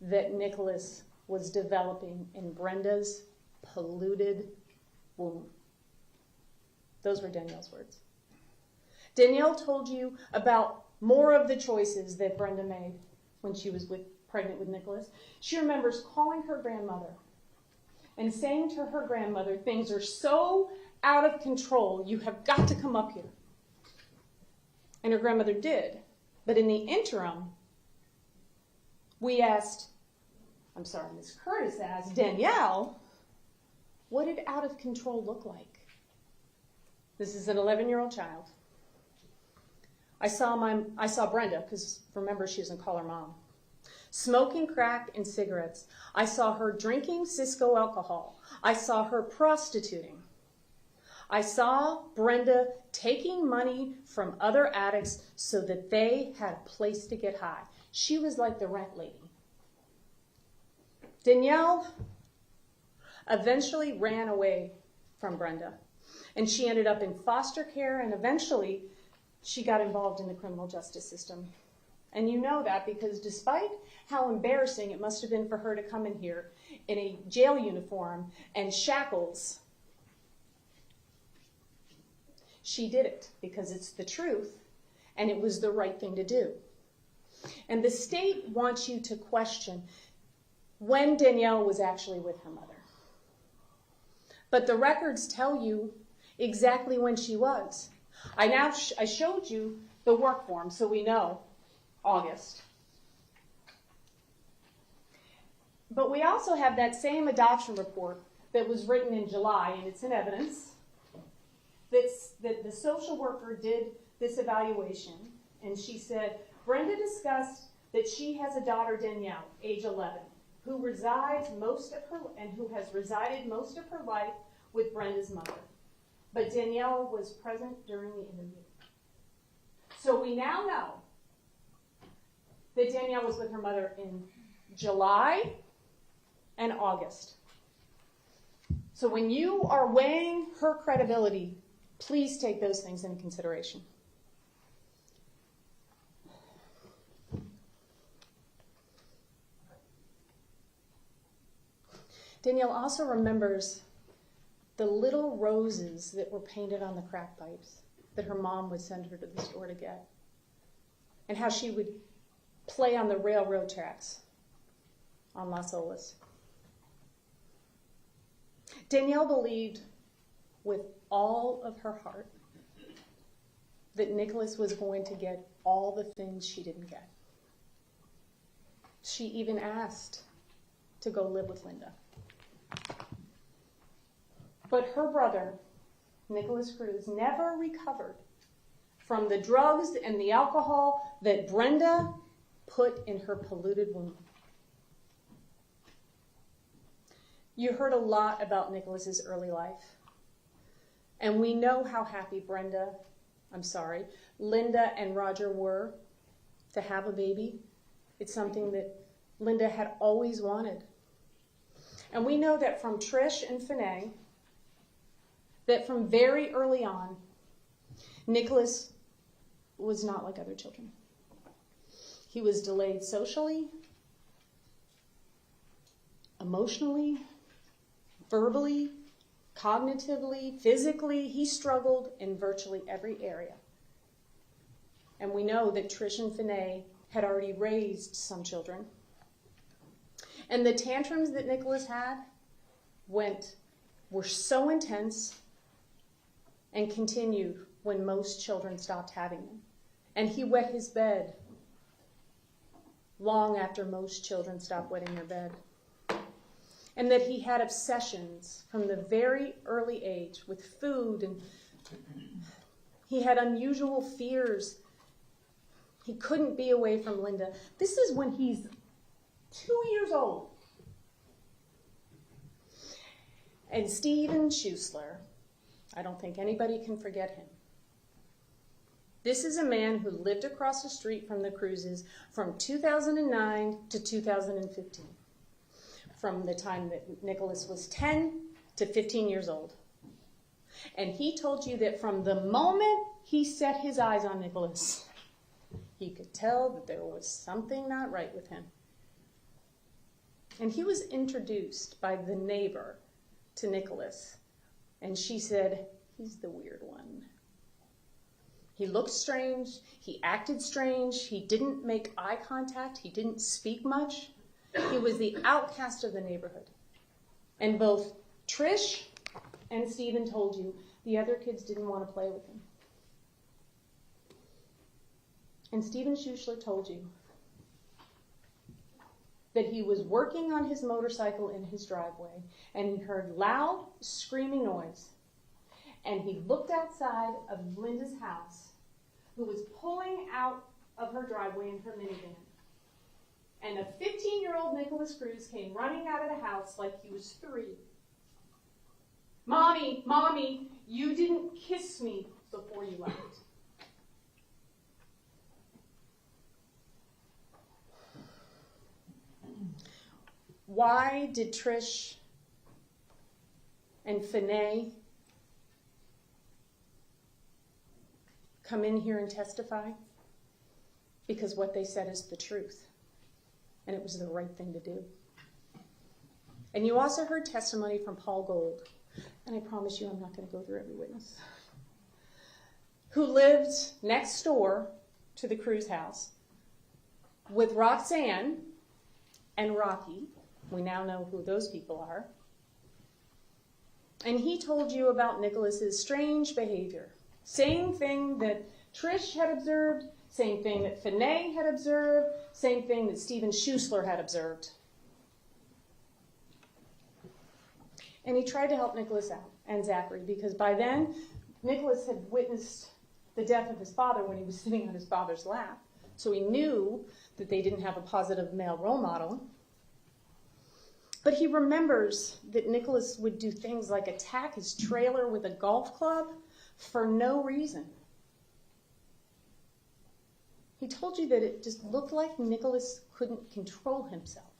that Nikolas was developing in Brenda's polluted womb. Those were Danielle's words. Danielle told you about more of the choices that Brenda made when she was pregnant with Nikolas. She remembers calling her grandmother and saying to her grandmother, "Things are so out of control, you have got to come up here." And her grandmother did. But in the interim, Miss Curtis asked Danielle, what did out of control look like? This is an 11-year-old child. I saw Brenda, because remember she doesn't call her mom, smoking crack and cigarettes. I saw her drinking Cisco alcohol. I saw her prostituting. I saw Brenda taking money from other addicts so that they had a place to get high. She was like the rent lady. Danielle eventually ran away from Brenda, and she ended up in foster care, and eventually she got involved in the criminal justice system. And you know that because despite how embarrassing it must have been for her to come in here in a jail uniform and shackles, she did it because it's the truth and it was the right thing to do. And the state wants you to question when Danielle was actually with her mother. But the records tell you exactly when she was. I showed you the work form, so we know August. But we also have that same adoption report that was written in July, and it's in evidence, that the social worker did this evaluation, and she said, Brenda discussed that she has a daughter, Danielle, age 11, who has resided most of her life with Brenda's mother. But Danielle was present during the interview. So we now know that Danielle was with her mother in July and August. So when you are weighing her credibility, please take those things into consideration. Danielle also remembers the little roses that were painted on the crack pipes that her mom would send her to the store to get, and how she would play on the railroad tracks on Las Olas. Danielle believed with all of her heart that Nikolas was going to get all the things she didn't get. She even asked to go live with Linda. But her brother, Nikolas Cruz, never recovered from the drugs and the alcohol that Brenda put in her polluted womb. You heard a lot about Nikolas's early life. And we know how happy Linda and Roger were to have a baby. It's something that Linda had always wanted. And we know that from Trish and Finney, that from very early on, Nikolas was not like other children. He was delayed socially, emotionally, verbally, cognitively, physically. He struggled in virtually every area. And we know that Trish and Finney had already raised some children. And the tantrums that Nikolas had were so intense and continued when most children stopped having them. And he wet his bed long after most children stop wetting their bed. And that he had obsessions from the very early age with food, and he had unusual fears. He couldn't be away from Linda. This is when he's 2 years old. And Stephen Schuessler, I don't think anybody can forget him. This is a man who lived across the street from the Cruzes from 2009 to 2015. From the time that Nikolas was 10 to 15 years old. And he told you that from the moment he set his eyes on Nikolas, he could tell that there was something not right with him. And he was introduced by the neighbor to Nikolas, and she said, "He's the weird one. He looked strange, he acted strange, he didn't make eye contact, he didn't speak much. He was the outcast of the neighborhood." And both Trish and Stephen told you the other kids didn't want to play with him. And Stephen Schuessler told you that he was working on his motorcycle in his driveway, and he heard loud, screaming noise. And he looked outside of Linda's house, who was pulling out of her driveway in her minivan. And a 15-year-old Nikolas Cruz came running out of the house like he was 3. "Mommy, Mommy, you didn't kiss me before you left." Why did Trish and Finney come in here and testify? Because what they said is the truth. And it was the right thing to do. And you also heard testimony from Paul Gold. And I promise you I'm not going to go through every witness. Who lived next door to the Cruz house with Roxanne and Rocky. We now know who those people are. And he told you about Nikolas's strange behavior. Same thing that Trish had observed, same thing that Finney had observed, same thing that Stephen Schuessler had observed. And he tried to help Nikolas out and Zachary, because by then, Nikolas had witnessed the death of his father when he was sitting on his father's lap. So he knew that they didn't have a positive male role model. But he remembers that Nikolas would do things like attack his trailer with a golf club for no reason. He told you that it just looked like Nikolas couldn't control himself.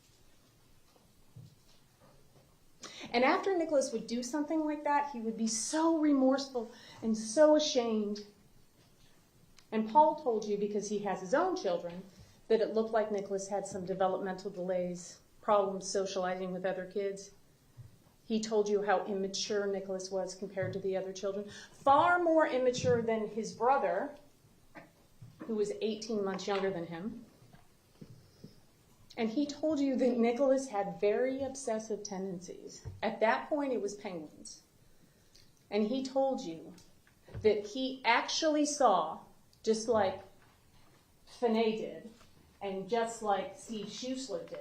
And after Nikolas would do something like that, he would be so remorseful and so ashamed. And Paul told you, because he has his own children, that it looked like Nikolas had some developmental delays, problems socializing with other kids. He told you how immature Nikolas was compared to the other children. Far more immature than his brother, who was 18 months younger than him. And he told you that Nikolas had very obsessive tendencies. At that point, it was penguins. And he told you that he actually saw, just like Finney did, and just like Steve Schuessler did,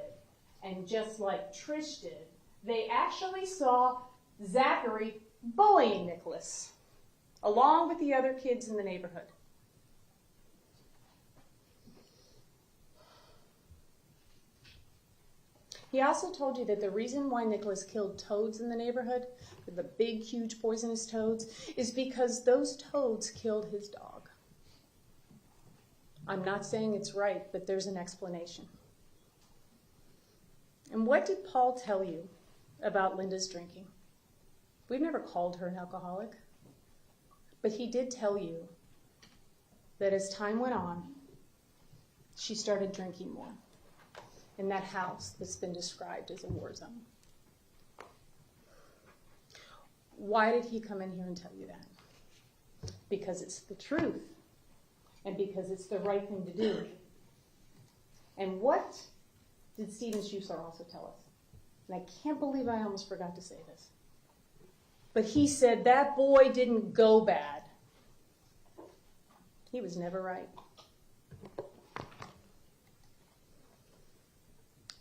and just like Trish did, they actually saw Zachary bullying Nikolas, along with the other kids in the neighborhood. He also told you that the reason why Nikolas killed toads in the neighborhood, the big, huge, poisonous toads, is because those toads killed his dog. I'm not saying it's right, but there's an explanation. And what did Paul tell you about Linda's drinking? We've never called her an alcoholic, but he did tell you that as time went on, she started drinking more in that house that's been described as a war zone. Why did he come in here and tell you that? Because it's the truth, and because it's the right thing to do. And what did Stephen Schuessler also tell us? And I can't believe I almost forgot to say this. But he said that boy didn't go bad. He was never right.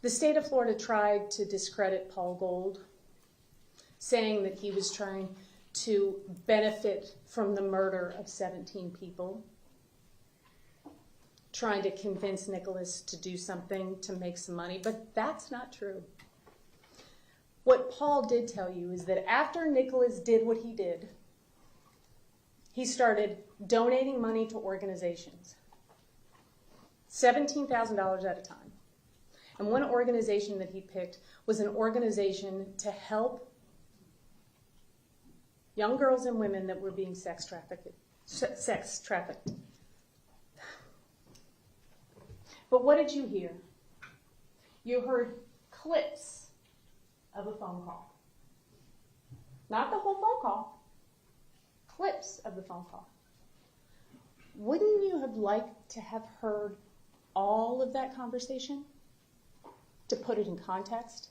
The state of Florida tried to discredit Paul Gold, saying that he was trying to benefit from the murder of 17 people, trying to convince Nikolas to do something to make some money, but that's not true. What Paul did tell you is that after Nikolas did what he did, he started donating money to organizations, $17,000 at a time. And one organization that he picked was an organization to help young girls and women that were being sex trafficked. But what did you hear? You heard clips of a phone call. Not the whole phone call. Clips of the phone call. Wouldn't you have liked to have heard all of that conversation? To put it in context?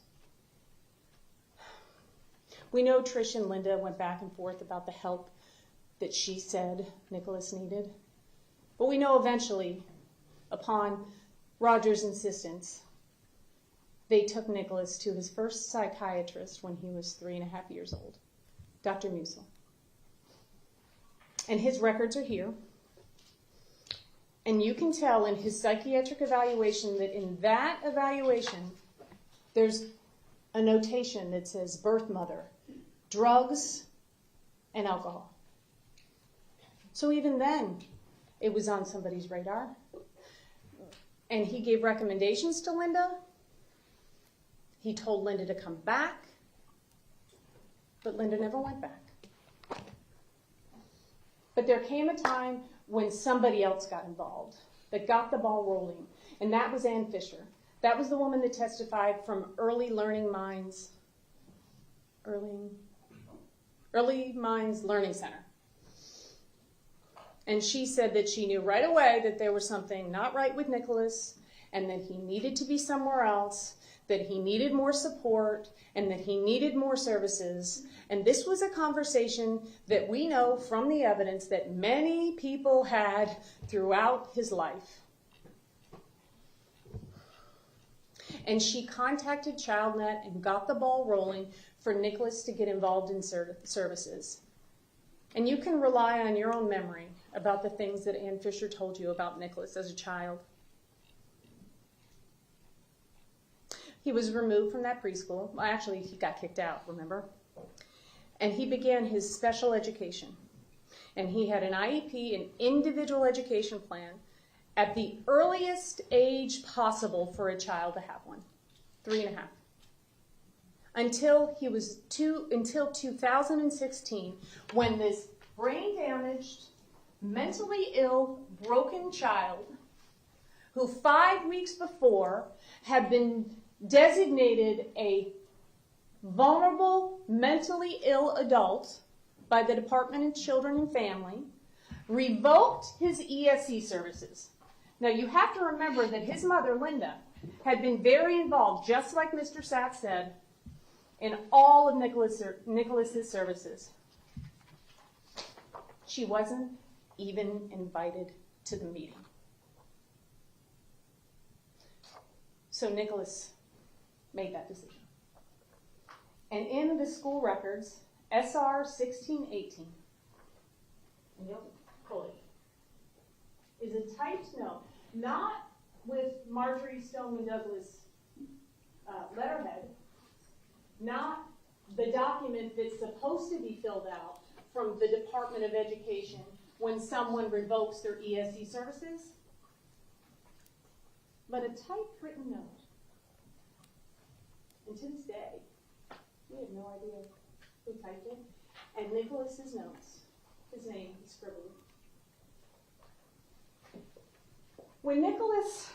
We know Trish and Linda went back and forth about the help that she said Nikolas needed. But we know eventually, upon Roger's insistence, they took Nikolas to his first psychiatrist when he was 3.5 years old, Dr. Musil. And his records are here. And you can tell in his psychiatric evaluation that in that evaluation, there's a notation that says birth mother, drugs, and alcohol. So even then, it was on somebody's radar. And he gave recommendations to Linda. He told Linda to come back, but Linda never went back. But there came a time when somebody else got involved, that got the ball rolling, and that was Ann Fisher. That was the woman that testified from Early Minds Learning Center. And she said that she knew right away that there was something not right with Nikolas, and that he needed to be somewhere else, that he needed more support, and that he needed more services. And this was a conversation that we know from the evidence that many people had throughout his life. And she contacted ChildNet and got the ball rolling for Nikolas to get involved in services. And you can rely on your own memory about the things that Ann Fisher told you about Nikolas as a child. He was removed from that preschool. Well, actually, he got kicked out, remember? And he began his special education. And he had an IEP, an individual education plan, at the earliest age possible for a child to have one, 3.5. Until 2016, when this brain-damaged, mentally ill, broken child, who 5 weeks before had been designated a vulnerable, mentally ill adult by the Department of Children and Family, revoked his ESC services. Now, you have to remember that his mother, Linda, had been very involved, just like Mr. Satz said, in all of Nikolas's services. She wasn't even invited to the meeting. So Nikolas made that decision. And in the school records, SR 1618, and you'll pull it, is a typed note, not with Marjory Stoneman Douglas letterhead, not the document that's supposed to be filled out from the Department of Education when someone revokes their ESC services, but a typewritten note. And to this day, we have no idea who typed it. And Nikolas's notes, his name, he scribbled. When Nikolas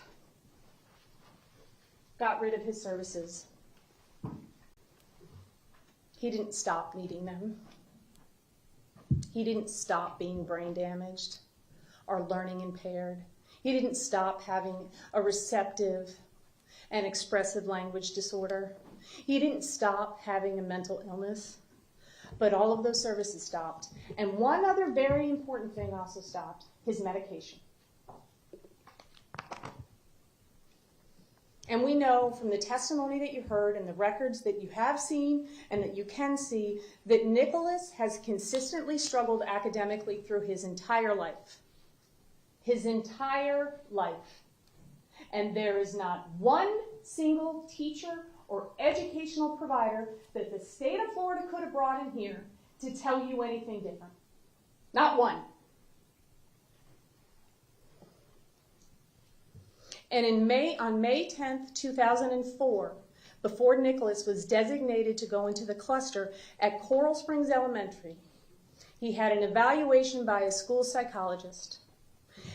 got rid of his services, he didn't stop needing them. He didn't stop being brain damaged or learning impaired. He didn't stop having a receptive and expressive language disorder. He didn't stop having a mental illness, but all of those services stopped. And one other very important thing also stopped, his medication. And we know from the testimony that you heard and the records that you have seen and that you can see that Nikolas has consistently struggled academically through his entire life. His entire life. And there is not one single teacher or educational provider that the state of Florida could have brought in here to tell you anything different. Not one. And on May 10th, 2004, before Nikolas was designated to go into the cluster at Coral Springs Elementary, he had an evaluation by a school psychologist.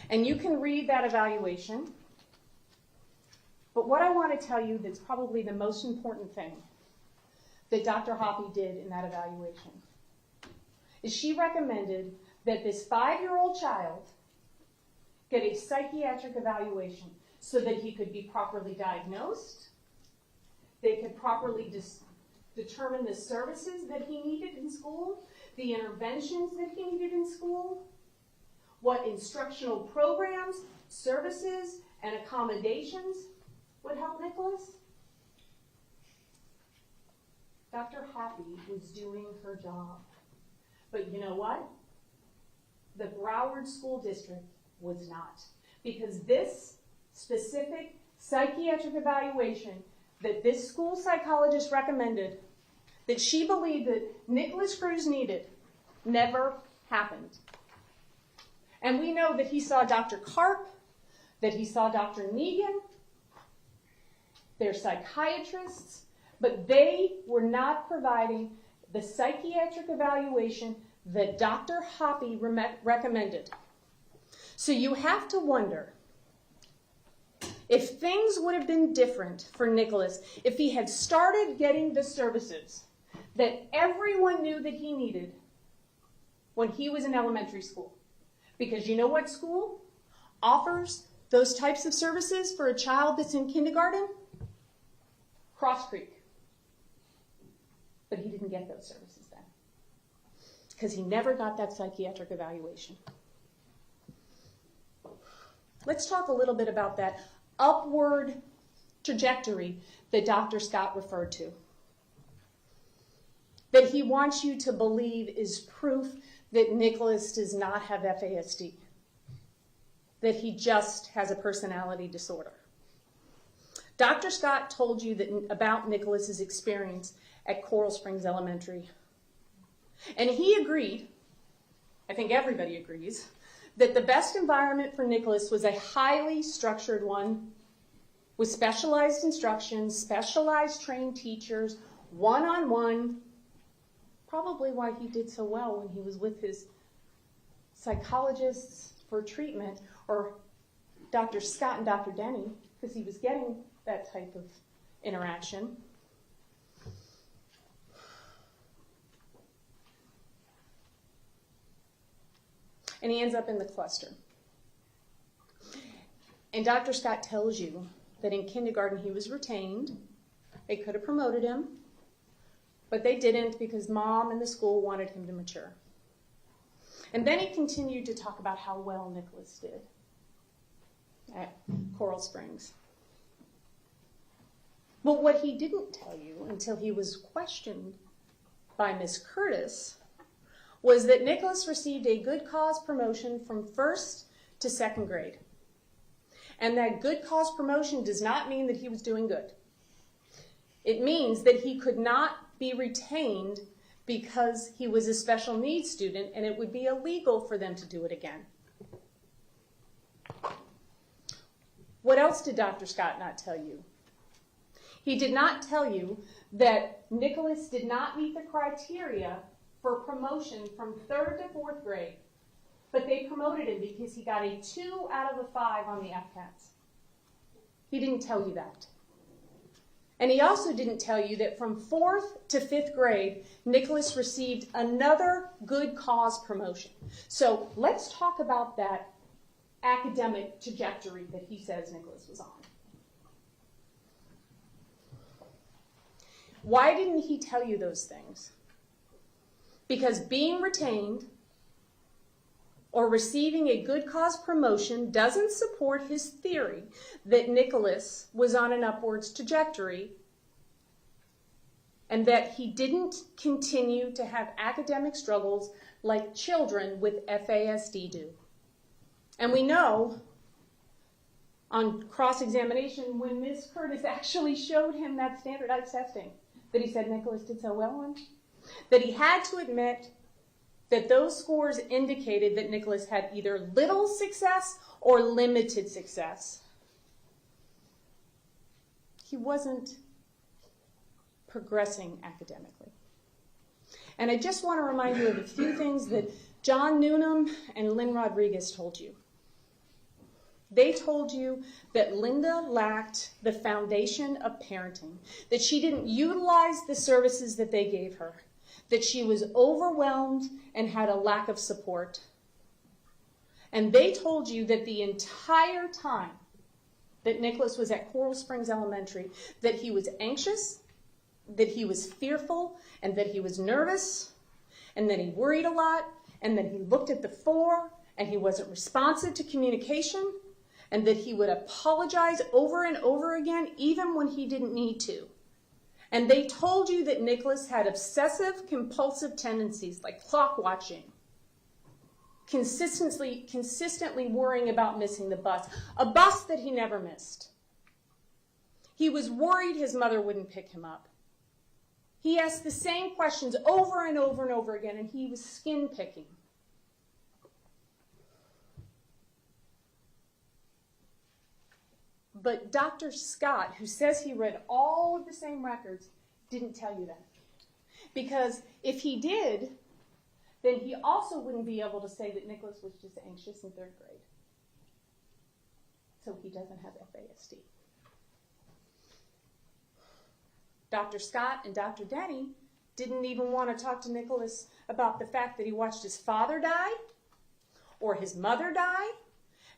And you can read that evaluation. But what I want to tell you that's probably the most important thing that Dr. Hoppe did in that evaluation is she recommended that this 5-year-old child get a psychiatric evaluation so that he could be properly diagnosed, they could properly determine the services that he needed in school, the interventions that he needed in school, what instructional programs, services, and accommodations would help Nikolas. Dr. Hoppe was doing her job. But you know what? The Broward School District was not. Because this specific psychiatric evaluation that this school psychologist recommended, that she believed that Nikolas Cruz needed, never happened. And we know that he saw Dr. Karp, that he saw Dr. Negan, they're psychiatrists, but they were not providing the psychiatric evaluation that Dr. Hoppe recommended. So you have to wonder, if things would have been different for Nikolas, if he had started getting the services that everyone knew that he needed when he was in elementary school. Because you know what school offers those types of services for a child that's in kindergarten? Cross Creek. But he didn't get those services then, because he never got that psychiatric evaluation. Let's talk a little bit about that upward trajectory that Dr. Scott referred to, that he wants you to believe is proof that Nikolas does not have FASD, that he just has a personality disorder. Dr. Scott told you that about Nikolas's experience at Coral Springs Elementary. And he agreed, I think everybody agrees, that the best environment for Nikolas was a highly structured one with specialized instruction, specialized trained teachers, one-on-one. Probably why he did so well when he was with his psychologists for treatment, or Dr. Scott and Dr. Denny, because he was getting that type of interaction. And he ends up in the cluster. And Dr. Scott tells you that in kindergarten he was retained. They could have promoted him, but they didn't because mom and the school wanted him to mature. And then he continued to talk about how well Nikolas did at Coral Springs. But what he didn't tell you until he was questioned by Miss Curtis was that Nikolas received a good cause promotion from 1st to 2nd grade. And that good cause promotion does not mean that he was doing good. It means that he could not be retained because he was a special needs student and it would be illegal for them to do it again. What else did Dr. Scott not tell you? He did not tell you that Nikolas did not meet the criteria for promotion from 3rd to 4th grade, but they promoted him because he got a 2 out of a 5 on the FCATs. He didn't tell you that. And he also didn't tell you that from 4th to 5th grade, Nikolas received another good cause promotion. So let's talk about that academic trajectory that he says Nikolas was on. Why didn't he tell you those things? Because being retained or receiving a good cause promotion doesn't support his theory that Nikolas was on an upwards trajectory and that he didn't continue to have academic struggles like children with FASD do. And we know on cross-examination when Ms. Curtis actually showed him that standardized testing that he said Nikolas did so well on, that he had to admit that those scores indicated that Nikolas had either little success or limited success. He wasn't progressing academically. And I just want to remind you of a few things that John Newnham and Lynn Rodriguez told you. They told you that Linda lacked the foundation of parenting, that she didn't utilize the services that they gave her, that she was overwhelmed and had a lack of support. And they told you that the entire time that Nikolas was at Coral Springs Elementary, that he was anxious, that he was fearful, and that he was nervous, and that he worried a lot, and that he looked at the 4, and he wasn't responsive to communication, and that he would apologize over and over again, even when he didn't need to. And they told you that Nikolas had obsessive compulsive tendencies like clock watching, consistently worrying about missing the bus, a bus that he never missed. He was worried his mother wouldn't pick him up. He asked the same questions over and over and over again, and he was skin picking. But Dr. Scott, who says he read all of the same records, didn't tell you that. Because if he did, then he also wouldn't be able to say that Nikolas was just anxious in 3rd grade. So he doesn't have FASD. Dr. Scott and Dr. Denny didn't even want to talk to Nikolas about the fact that he watched his father die or his mother die.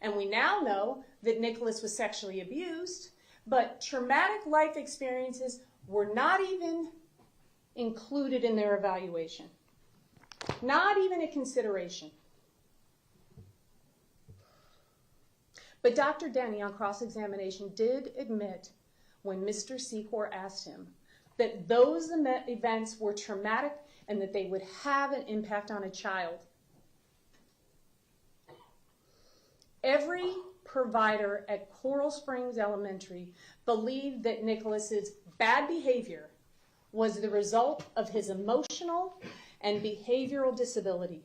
And we now know that Nikolas was sexually abused, but traumatic life experiences were not even included in their evaluation. Not even a consideration. But Dr. Denny on cross-examination did admit when Mr. Secor asked him that those events were traumatic and that they would have an impact on a child. Every provider at Coral Springs Elementary believed that Nikolas's bad behavior was the result of his emotional and behavioral disability.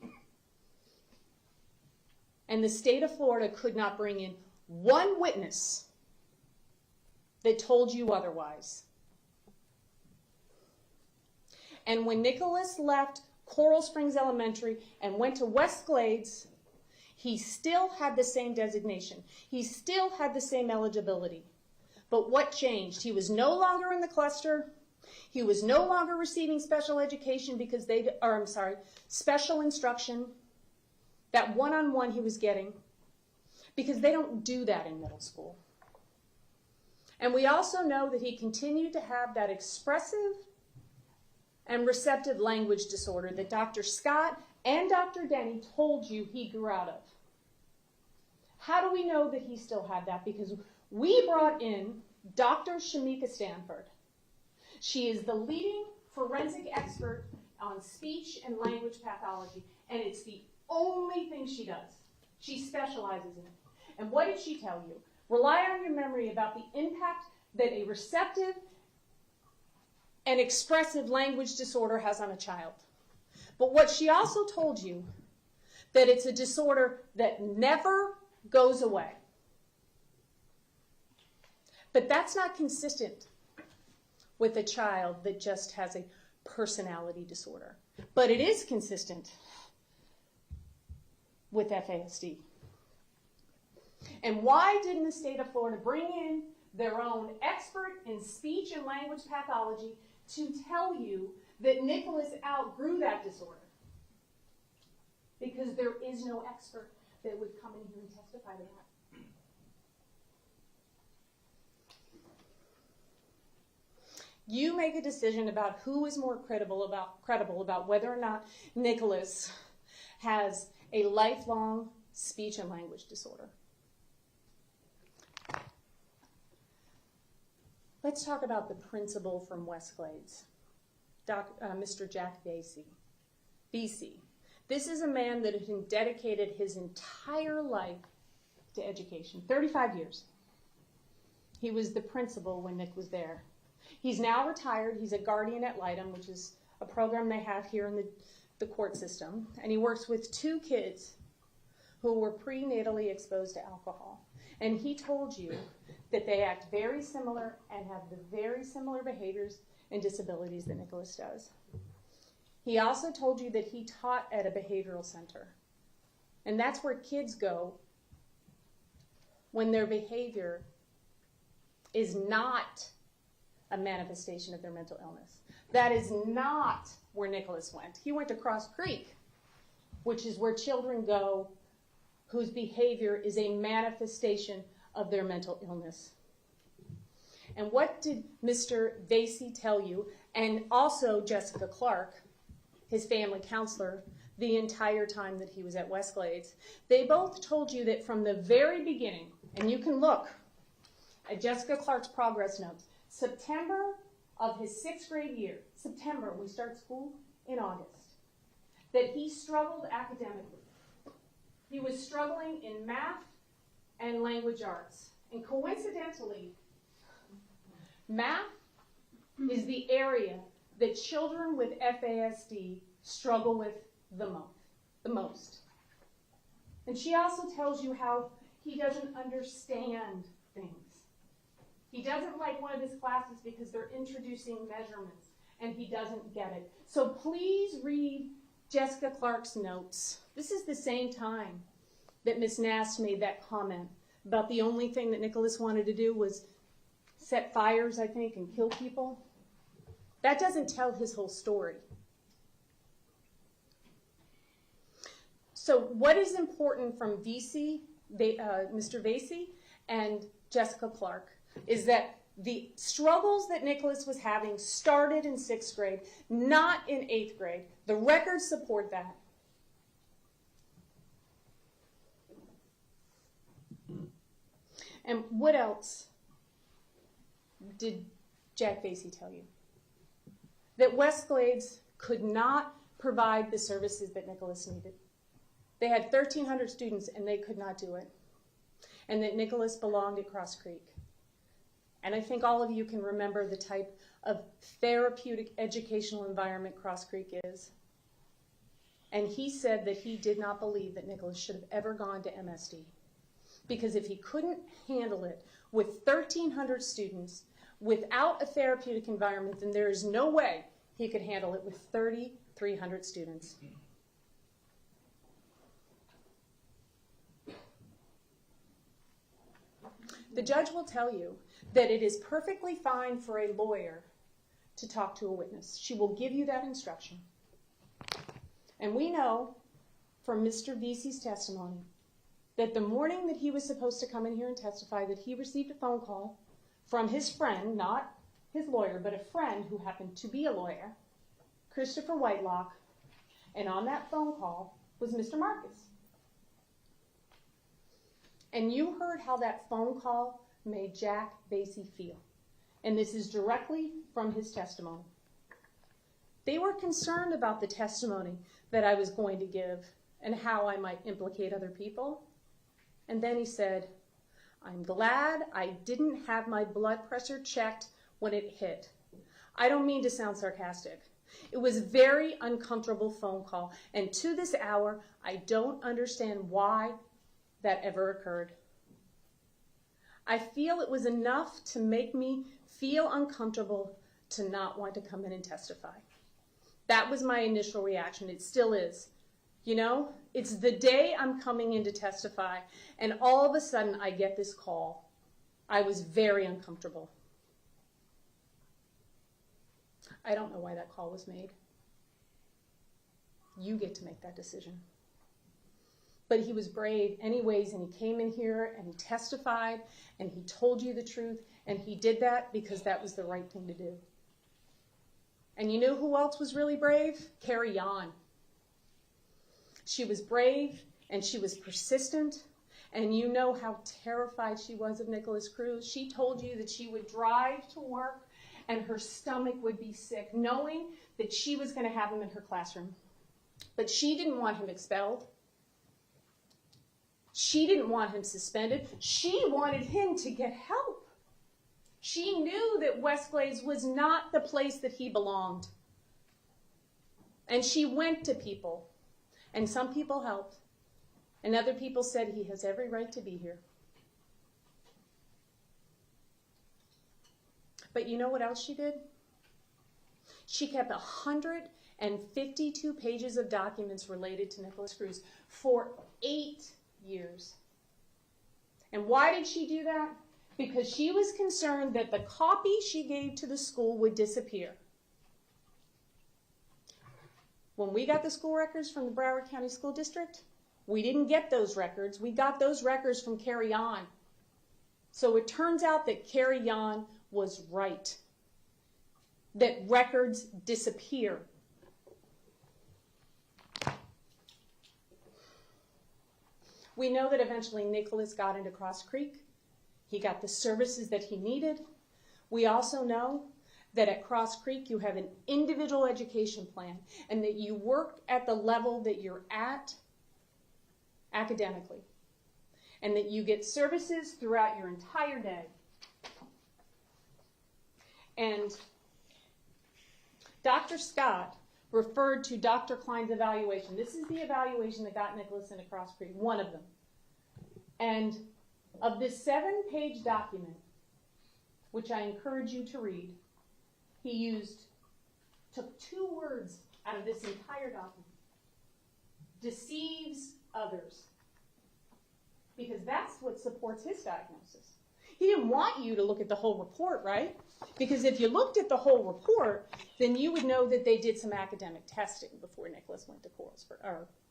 And the state of Florida could not bring in one witness that told you otherwise. And when Nikolas left Coral Springs Elementary and went to West Glades, he still had the same designation. He still had the same eligibility. But what changed? He was no longer in the cluster. He was no longer receiving special education because special instruction, that one-on-one he was getting, because they don't do that in middle school. And we also know that he continued to have that expressive and receptive language disorder that Dr. Scott and Dr. Denny told you he grew out of. How do we know that he still had that? Because we brought in Dr. Shamika Stanford. She is the leading forensic expert on speech and language pathology, and it's the only thing she does. She specializes in it. And what did she tell you? Rely on your memory about the impact that a receptive and expressive language disorder has on a child. But what she also told you, that it's a disorder that never goes away. But that's not consistent with a child that just has a personality disorder. But it is consistent with FASD. And why didn't the state of Florida bring in their own expert in speech and language pathology to tell you that Nikolas outgrew that disorder? Because there is no expert that would come in here and testify to that. You make a decision about who is more credible about whether or not Nikolas has a lifelong speech and language disorder. Let's talk about the principal from Westglades, Mr. Jack Vesey. This is a man that had dedicated his entire life to education, 35 years. He was the principal when Nick was there. He's now retired. He's a guardian ad litem, which is a program they have here in the court system. And he works with 2 kids who were prenatally exposed to alcohol. And he told you that they act very similar and have the very similar behaviors and disabilities that Nikolas does. He also told you that he taught at a behavioral center. And that's where kids go when their behavior is not a manifestation of their mental illness. That is not where Nikolas went. He went to Cross Creek, which is where children go whose behavior is a manifestation of their mental illness. And what did Mr. Vesey tell you, and also Jessica Clark, his family counselor, the entire time that he was at Westglades? They both told you that from the very beginning, and you can look at Jessica Clark's progress notes, September of his 6th grade year, September, we start school in August, that he struggled academically. He was struggling in math and language arts. And coincidentally, math is the area that children with FASD struggle with the most. And she also tells you how he doesn't understand things. He doesn't like one of his classes because they're introducing measurements, and he doesn't get it. So please read Jessica Clark's notes. This is the same time that Ms. Nast made that comment about the only thing that Nikolas wanted to do was set fires, I think, and kill people. That doesn't tell his whole story. So what is important from Mr. Vesey and Jessica Clark is that the struggles that Nikolas was having started in 6th grade, not in 8th grade. The records support that. And what else did Jack Vesey tell you? That Westglades could not provide the services that Nikolas needed. They had 1,300 students and they could not do it. And that Nikolas belonged at Cross Creek. And I think all of you can remember the type of therapeutic educational environment Cross Creek is. And he said that he did not believe that Nikolas should have ever gone to MSD. Because if he couldn't handle it with 1,300 students without a therapeutic environment, then there is no way he could handle it with 3,300 students. The judge will tell you that it is perfectly fine for a lawyer to talk to a witness. She will give you that instruction. And we know from Mr. Vesey's testimony that the morning that he was supposed to come in here and testify, that he received a phone call from his friend, not his lawyer, but a friend who happened to be a lawyer, Christopher Whitelock, and on that phone call was Mr. Marcus. And you heard how that phone call made Jack Vesey feel. And this is directly from his testimony. They were concerned about the testimony that I was going to give and how I might implicate other people. And then he said, "I'm glad I didn't have my blood pressure checked when it hit." I don't mean to sound sarcastic. It was a very uncomfortable phone call. And to this hour, I don't understand why that ever occurred. I feel it was enough to make me feel uncomfortable to not want to come in and testify. That was my initial reaction. It still is. You know, it's the day I'm coming in to testify, and all of a sudden I get this call. I was very uncomfortable. I don't know why that call was made. You get to make that decision. But he was brave anyways, and he came in here and he testified and he told you the truth, and he did that because that was the right thing to do. And you know who else was really brave? Carrie Yon. She was brave, and she was persistent, and you know how terrified she was of Nikolas Cruz. She told you that she would drive to work and her stomach would be sick, knowing that she was going to have him in her classroom. But she didn't want him expelled. She didn't want him suspended. She wanted him to get help. She knew that Westglades was not the place that he belonged. And she went to people, and some people helped, and other people said he has every right to be here. But you know what else she did? She kept 152 pages of documents related to Nikolas Cruz for 8 years. And why did she do that? Because she was concerned that the copy she gave to the school would disappear. When we got the school records from the Broward County School District, we didn't get those records. We got those records from Carrie Yon. So it turns out that Carrie Yon was right, that records disappear. We know that eventually Nikolas got into Cross Creek. He got the services that he needed. We also know that at Cross Creek you have an individual education plan and that you work at the level that you're at academically and that you get services throughout your entire day. And Dr. Scott referred to Dr. Klein's evaluation. This is the evaluation that got Nikolas into Cross Creek, one of them. And of this 7-page document, which I encourage you to read, he took 2 words out of this entire document. Deceives others. Because that's what supports his diagnosis. He didn't want you to look at the whole report, right? Because if you looked at the whole report, then you would know that they did some academic testing before Nikolas went to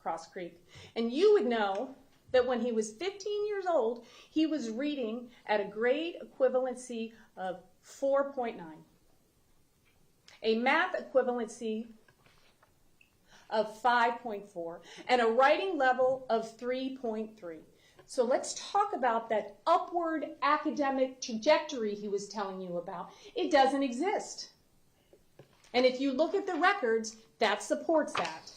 Cross Creek. And you would know that when he was 15 years old, he was reading at a grade equivalency of 4.9, a math equivalency of 5.4, and a writing level of 3.3. So let's talk about that upward academic trajectory he was telling you about. It doesn't exist. And if you look at the records, that supports that.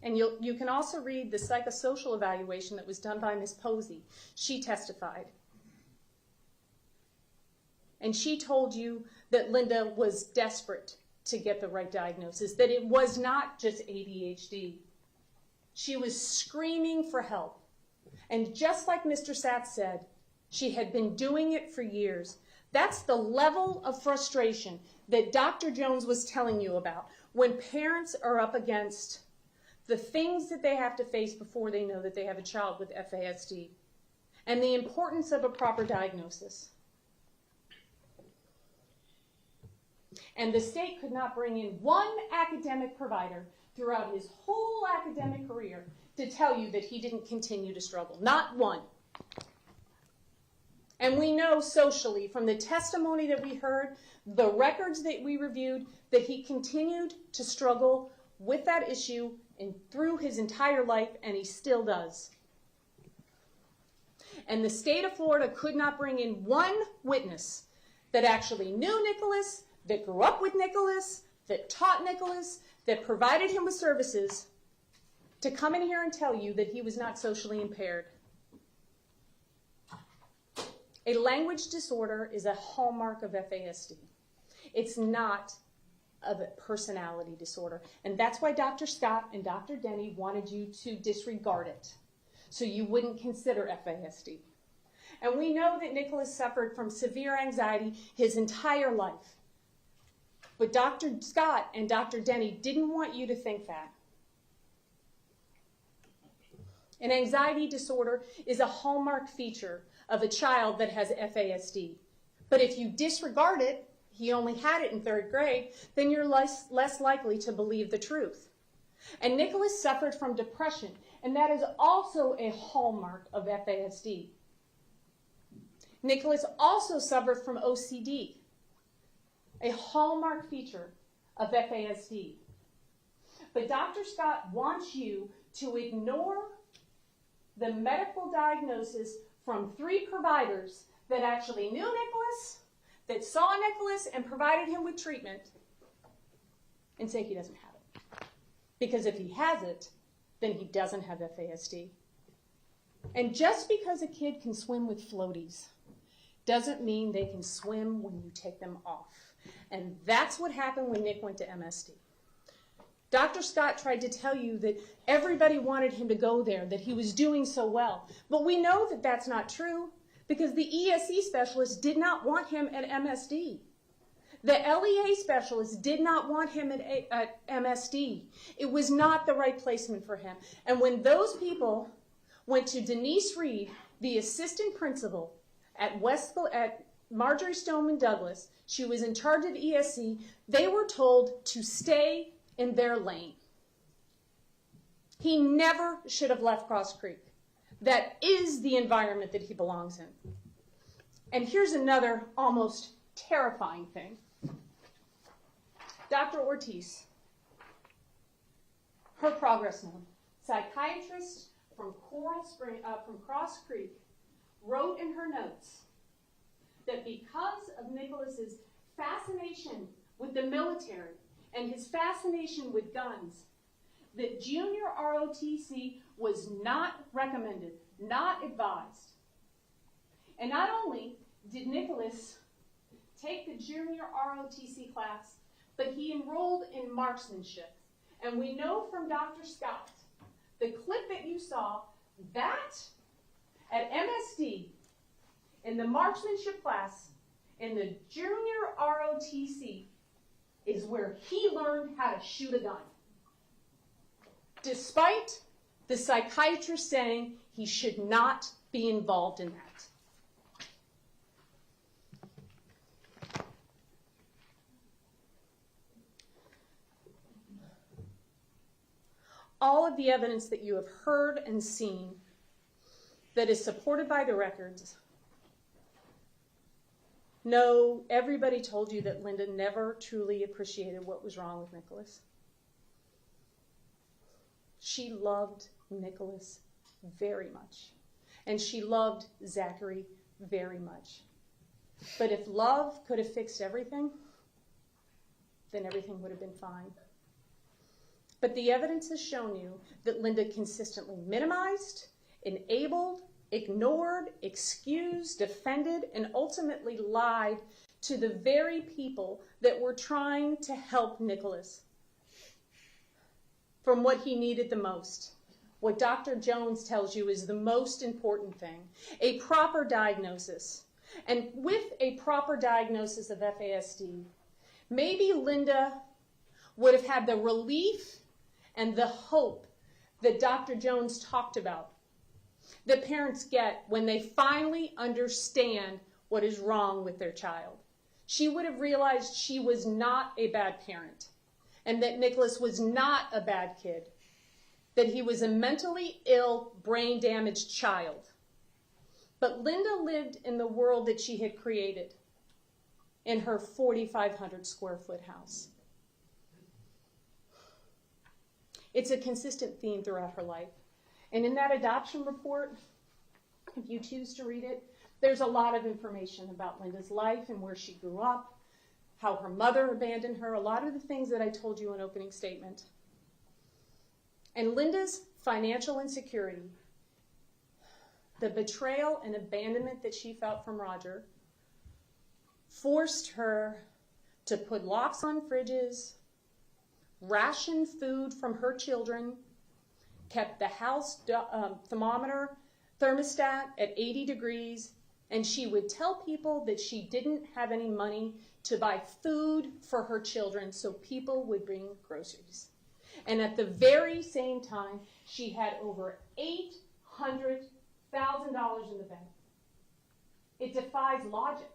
And you can also read the psychosocial evaluation that was done by Ms. Posey. She testified. And she told you that Linda was desperate to get the right diagnosis, that it was not just ADHD. She was screaming for help. And just like Mr. Satz said, she had been doing it for years. That's the level of frustration that Dr. Jones was telling you about when parents are up against the things that they have to face before they know that they have a child with FASD, and the importance of a proper diagnosis. And the state could not bring in one academic provider throughout his whole academic career to tell you that he didn't continue to struggle. Not one. And we know socially from the testimony that we heard, the records that we reviewed, that he continued to struggle with that issue and through his entire life, and he still does. And the state of Florida could not bring in one witness that actually knew Nikolas, that grew up with Nikolas, that taught Nikolas, that provided him with services, to come in here and tell you that he was not socially impaired. A language disorder is a hallmark of FASD. It's not a personality disorder. And that's why Dr. Scott and Dr. Denny wanted you to disregard it, so you wouldn't consider FASD. And we know that Nikolas suffered from severe anxiety his entire life. But Dr. Scott and Dr. Denny didn't want you to think that. An anxiety disorder is a hallmark feature of a child that has FASD. But if you disregard it, he only had it in 3rd grade, then you're less likely to believe the truth. And Nikolas suffered from depression, and that is also a hallmark of FASD. Nikolas also suffered from OCD. a hallmark feature of FASD. But Dr. Scott wants you to ignore the medical diagnosis from 3 providers that actually knew Nikolas, that saw Nikolas and provided him with treatment, and say he doesn't have it. Because if he has it, then he doesn't have FASD. And just because a kid can swim with floaties doesn't mean they can swim when you take them off. And that's what happened when Nick went to MSD. Dr. Scott tried to tell you that everybody wanted him to go there, that he was doing so well. But we know that that's not true because the ESE specialist did not want him at MSD. The LEA specialist did not want him at MSD. It was not the right placement for him. And when those people went to Denise Reed, the assistant principal at Marjory Stoneman Douglas, she was in charge of ESE, they were told to stay in their lane. He never should have left Cross Creek. That is the environment that he belongs in. And here's another almost terrifying thing. Dr. Ortiz, her progress note, psychiatrist from Cross Creek, wrote in her notes that because of Nikolas's fascination with the military and his fascination with guns, that junior ROTC was not recommended, not advised. And not only did Nikolas take the junior ROTC class, but he enrolled in marksmanship. And we know from Dr. Scott, the clip that you saw, that at MSD, in the marksmanship class, in the junior ROTC, is where he learned how to shoot a gun. Despite the psychiatrist saying he should not be involved in that. All of the evidence that you have heard and seen that is supported by the records. No, everybody told you that Linda never truly appreciated what was wrong with Nikolas. She loved Nikolas very much. And she loved Zachary very much. But if love could have fixed everything, then everything would have been fine. But the evidence has shown you that Linda consistently minimized, enabled, ignored, excused, defended, and ultimately lied to the very people that were trying to help Nikolas from what he needed the most. What Dr. Jones tells you is the most important thing, a proper diagnosis. And with a proper diagnosis of FASD, maybe Linda would have had the relief and the hope that Dr. Jones talked about, that parents get when they finally understand what is wrong with their child. She would have realized she was not a bad parent, and that Nikolas was not a bad kid, that he was a mentally ill, brain-damaged child. But Linda lived in the world that she had created in her 4,500 square foot house. It's a consistent theme throughout her life. And in that adoption report, if you choose to read it, there's a lot of information about Linda's life and where she grew up, how her mother abandoned her, a lot of the things that I told you in opening statement. And Linda's financial insecurity, the betrayal and abandonment that she felt from Roger, forced her to put locks on fridges, ration food from her children, kept the house thermostat at 80 degrees, and she would tell people that she didn't have any money to buy food for her children so people would bring groceries. And at the very same time, she had over $800,000 in the bank. It defies logic.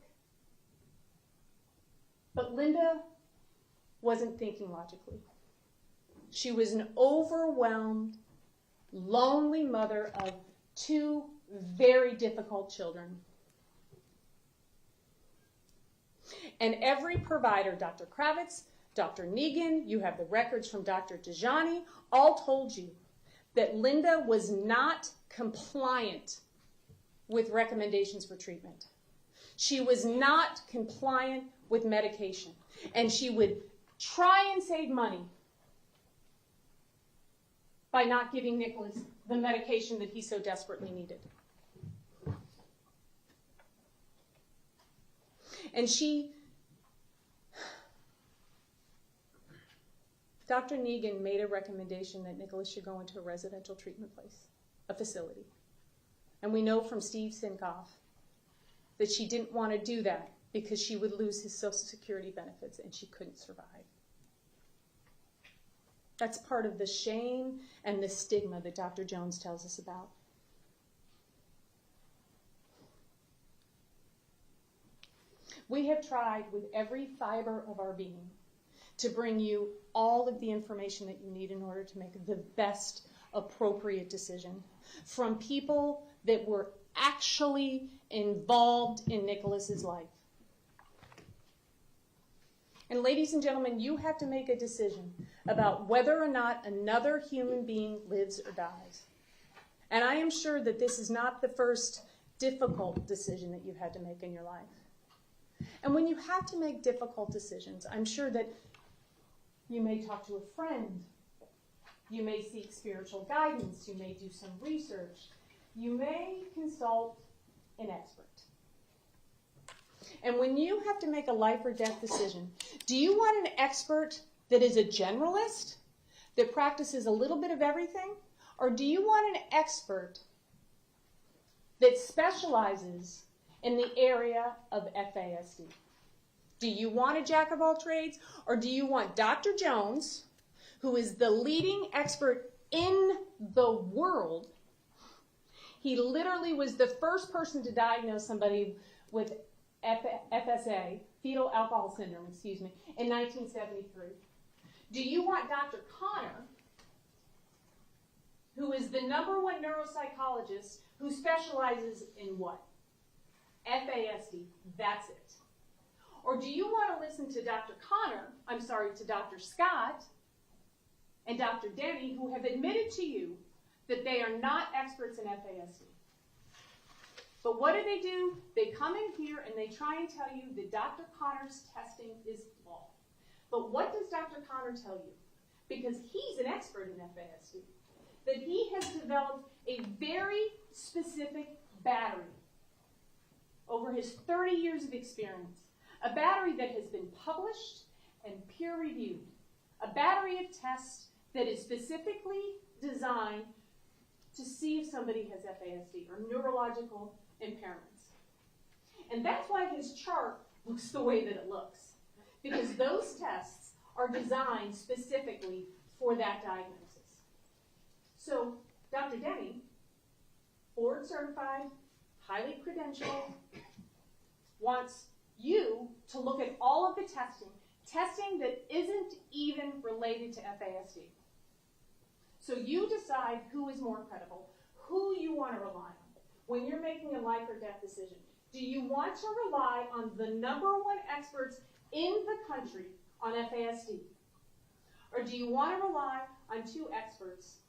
But Linda wasn't thinking logically. She was an overwhelmed, lonely mother of 2 very difficult children. And every provider, Dr. Kravitz, Dr. Negan, you have the records from Dr. Dejani, all told you that Linda was not compliant with recommendations for treatment. She was not compliant with medication. And she would try and save money by not giving Nikolas the medication that he so desperately needed. And Dr. Negan made a recommendation that Nikolas should go into a residential treatment place, a facility. And we know from Steve Sinkoff that she didn't want to do that because she would lose his Social Security benefits and she couldn't survive. That's part of the shame and the stigma that Dr. Jones tells us about. We have tried with every fiber of our being to bring you all of the information that you need in order to make the best appropriate decision from people that were actually involved in Nikolas's life. And ladies and gentlemen, you have to make a decision about whether or not another human being lives or dies. And I am sure that this is not the first difficult decision that you've had to make in your life. And when you have to make difficult decisions, I'm sure that you may talk to a friend, you may seek spiritual guidance, you may do some research, you may consult an expert. And when you have to make a life or death decision, do you want an expert that is a generalist, that practices a little bit of everything? Or do you want an expert that specializes in the area of FASD? Do you want a jack of all trades? Or do you want Dr. Jones, who is the leading expert in the world? He literally was the first person to diagnose somebody with FSA, fetal alcohol syndrome, in 1973. Do you want Dr. Connor, who is the #1 neuropsychologist who specializes in what? FASD, that's it. Or do you want to listen to to Dr. Scott and Dr. Denny, who have admitted to you that they are not experts in FASD? But what do? They come in here and they try and tell you that Dr. Connor's testing is flawed. But what does Dr. Connor tell you? Because he's an expert in FASD, that he has developed a very specific battery over his 30 years of experience, a battery that has been published and peer-reviewed, a battery of tests that is specifically designed to see if somebody has FASD or neurological impairments. And that's why his chart looks the way that it looks, because those tests are designed specifically for that diagnosis. So Dr. Denny, board certified, highly credentialed, wants you to look at all of the testing that isn't even related to FASD. So you decide who is more credible, who you want to rely on when you're making a life or death decision. Do you want to rely on the #1 experts in the country on FASD? Or do you want to rely on 2 experts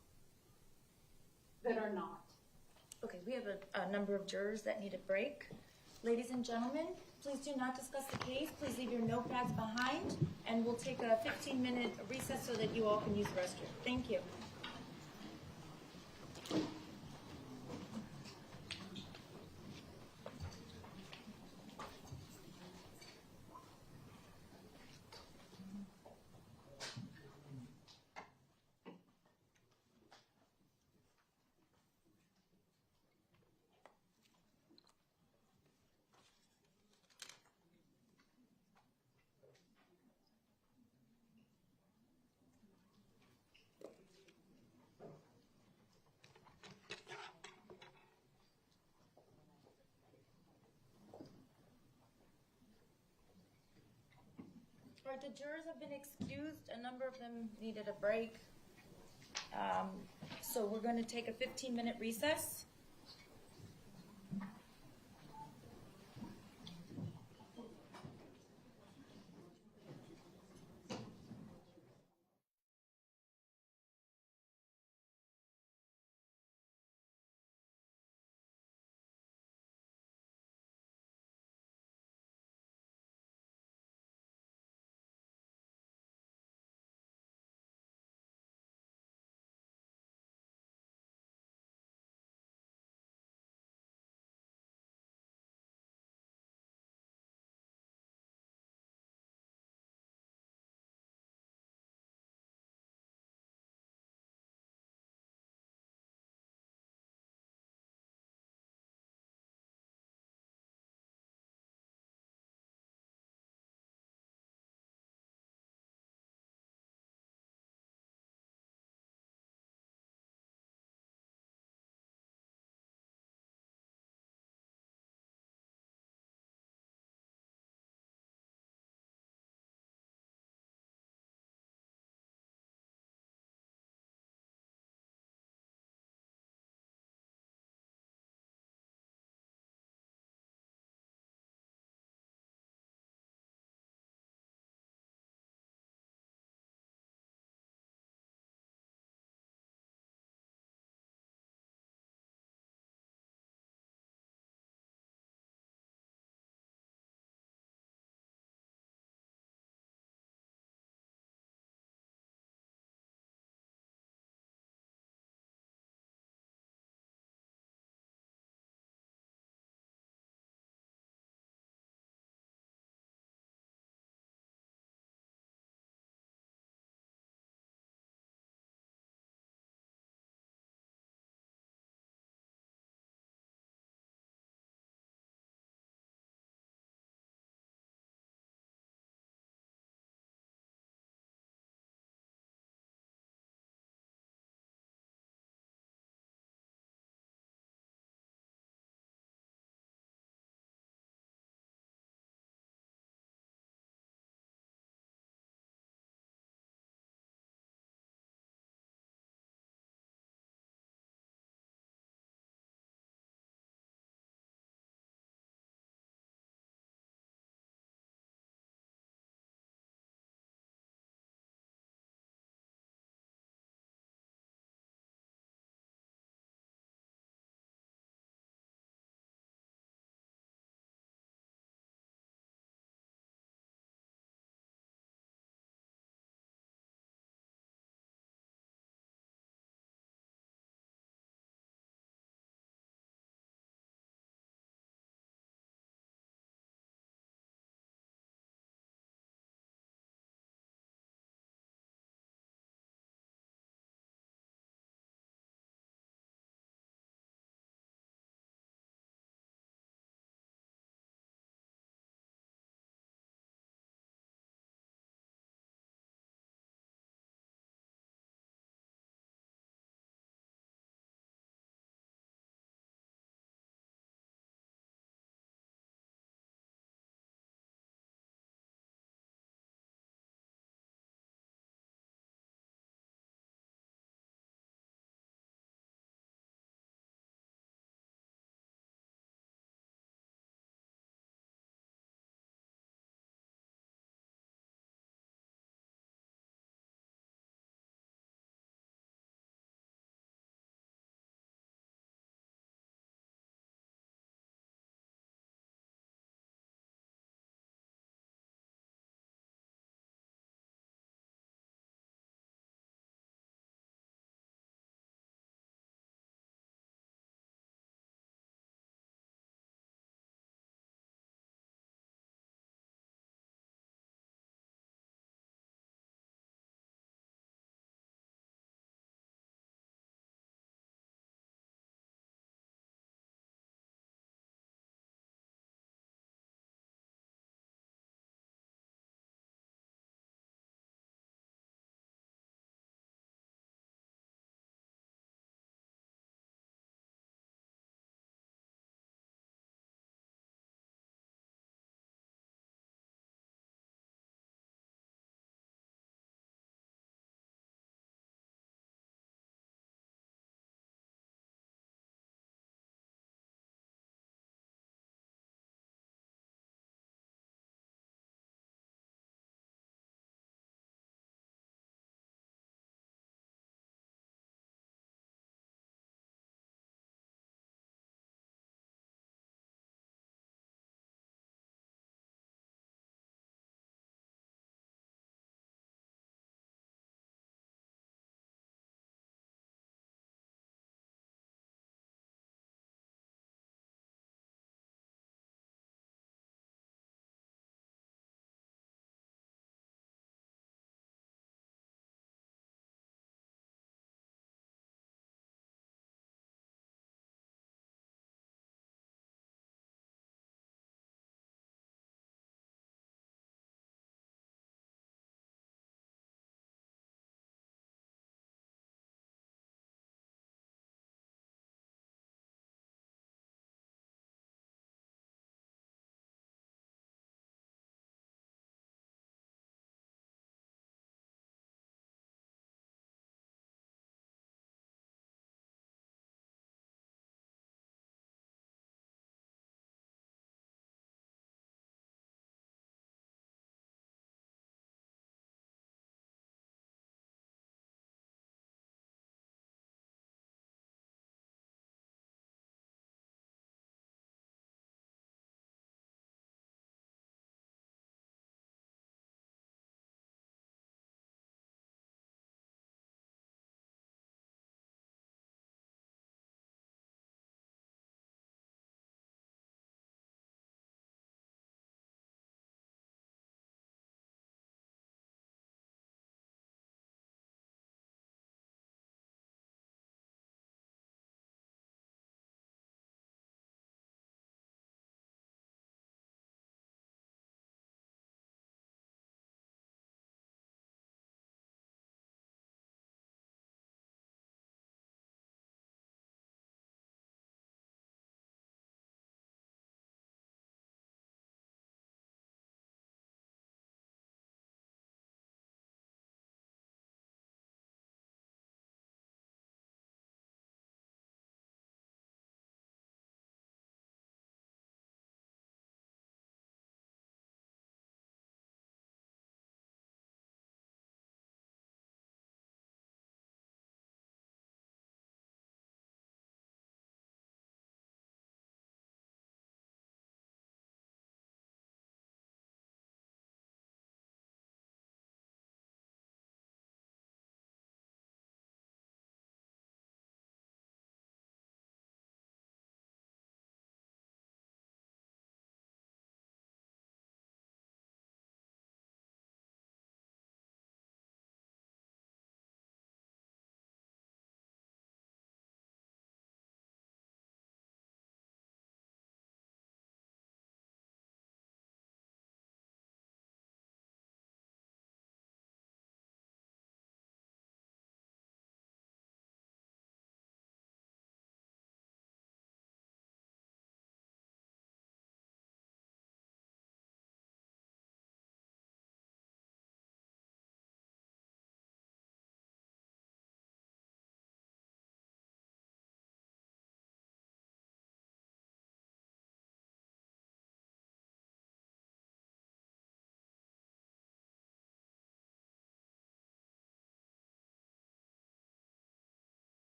that are not? Okay, we have a number of jurors that need a break. Ladies and gentlemen, please do not discuss the case. Please leave your notepads behind, and we'll take a 15-minute recess so that you all can use the restroom. Thank you. All right, the jurors have been excused. A number of them needed a break. So we're going to take a 15-minute recess.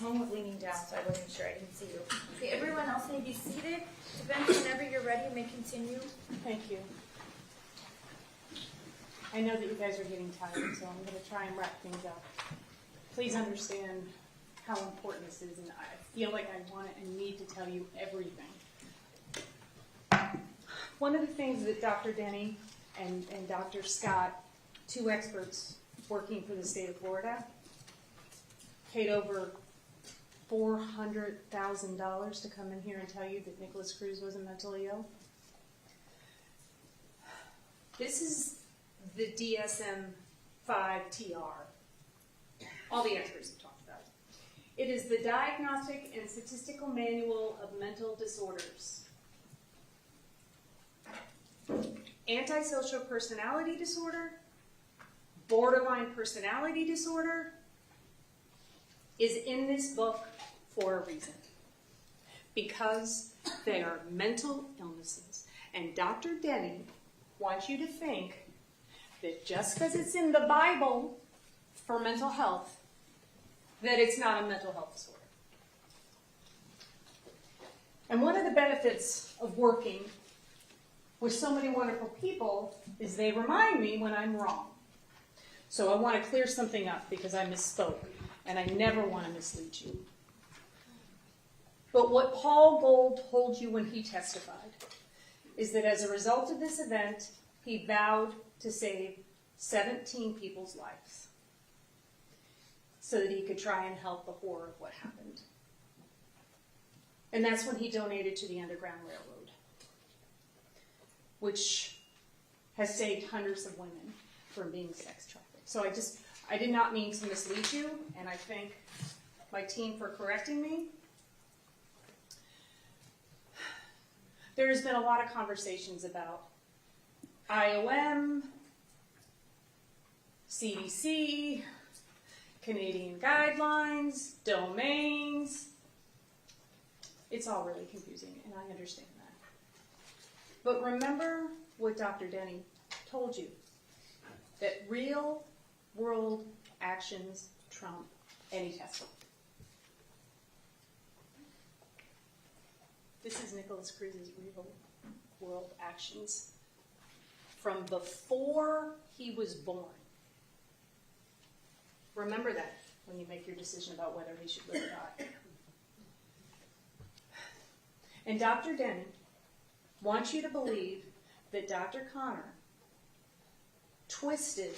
home with leaning down, so I wasn't sure I didn't see you. Okay, everyone else may be seated. Defense, whenever you're ready, you may continue. Thank you. I know that you guys are getting tired, so I'm going to try and wrap things up. Please understand how important this is, and I feel like I want and need to tell you everything. One of the things that Dr. Denny and Dr. Scott, two experts working for the state of Florida, paid over $400,000 to come in here and tell you that Nikolas Cruz wasn't mentally ill. This is the DSM-5 TR. All the experts have talked about it. It is the Diagnostic and Statistical Manual of Mental Disorders. Antisocial personality disorder, borderline personality disorder, is in this book for a reason. Because they are mental illnesses. And Dr. Denny wants you to think that just because it's in the Bible for mental health, that it's not a mental health disorder. And one of the benefits of working with so many wonderful people is they remind me when I'm wrong. So I want to clear something up because I misspoke, and I never want to mislead you. But what Paul Gold told you when he testified is that as a result of this event, he vowed to save 17 people's lives so that he could try and help the horror of what happened. And that's when he donated to the Underground Railroad, which has saved hundreds of women from being sex trafficked. So I did not mean to mislead you, and I thank my team for correcting me. There's been a lot of conversations about IOM, CDC, Canadian guidelines, domains. It's all really confusing, and I understand that. But remember what Dr. Denny told you, that real world actions trump any testing. This is Nikolas Cruz's real world actions from before he was born. Remember that when you make your decision about whether he should live or die. And Dr. Denny wants you to believe that Dr. Connor twisted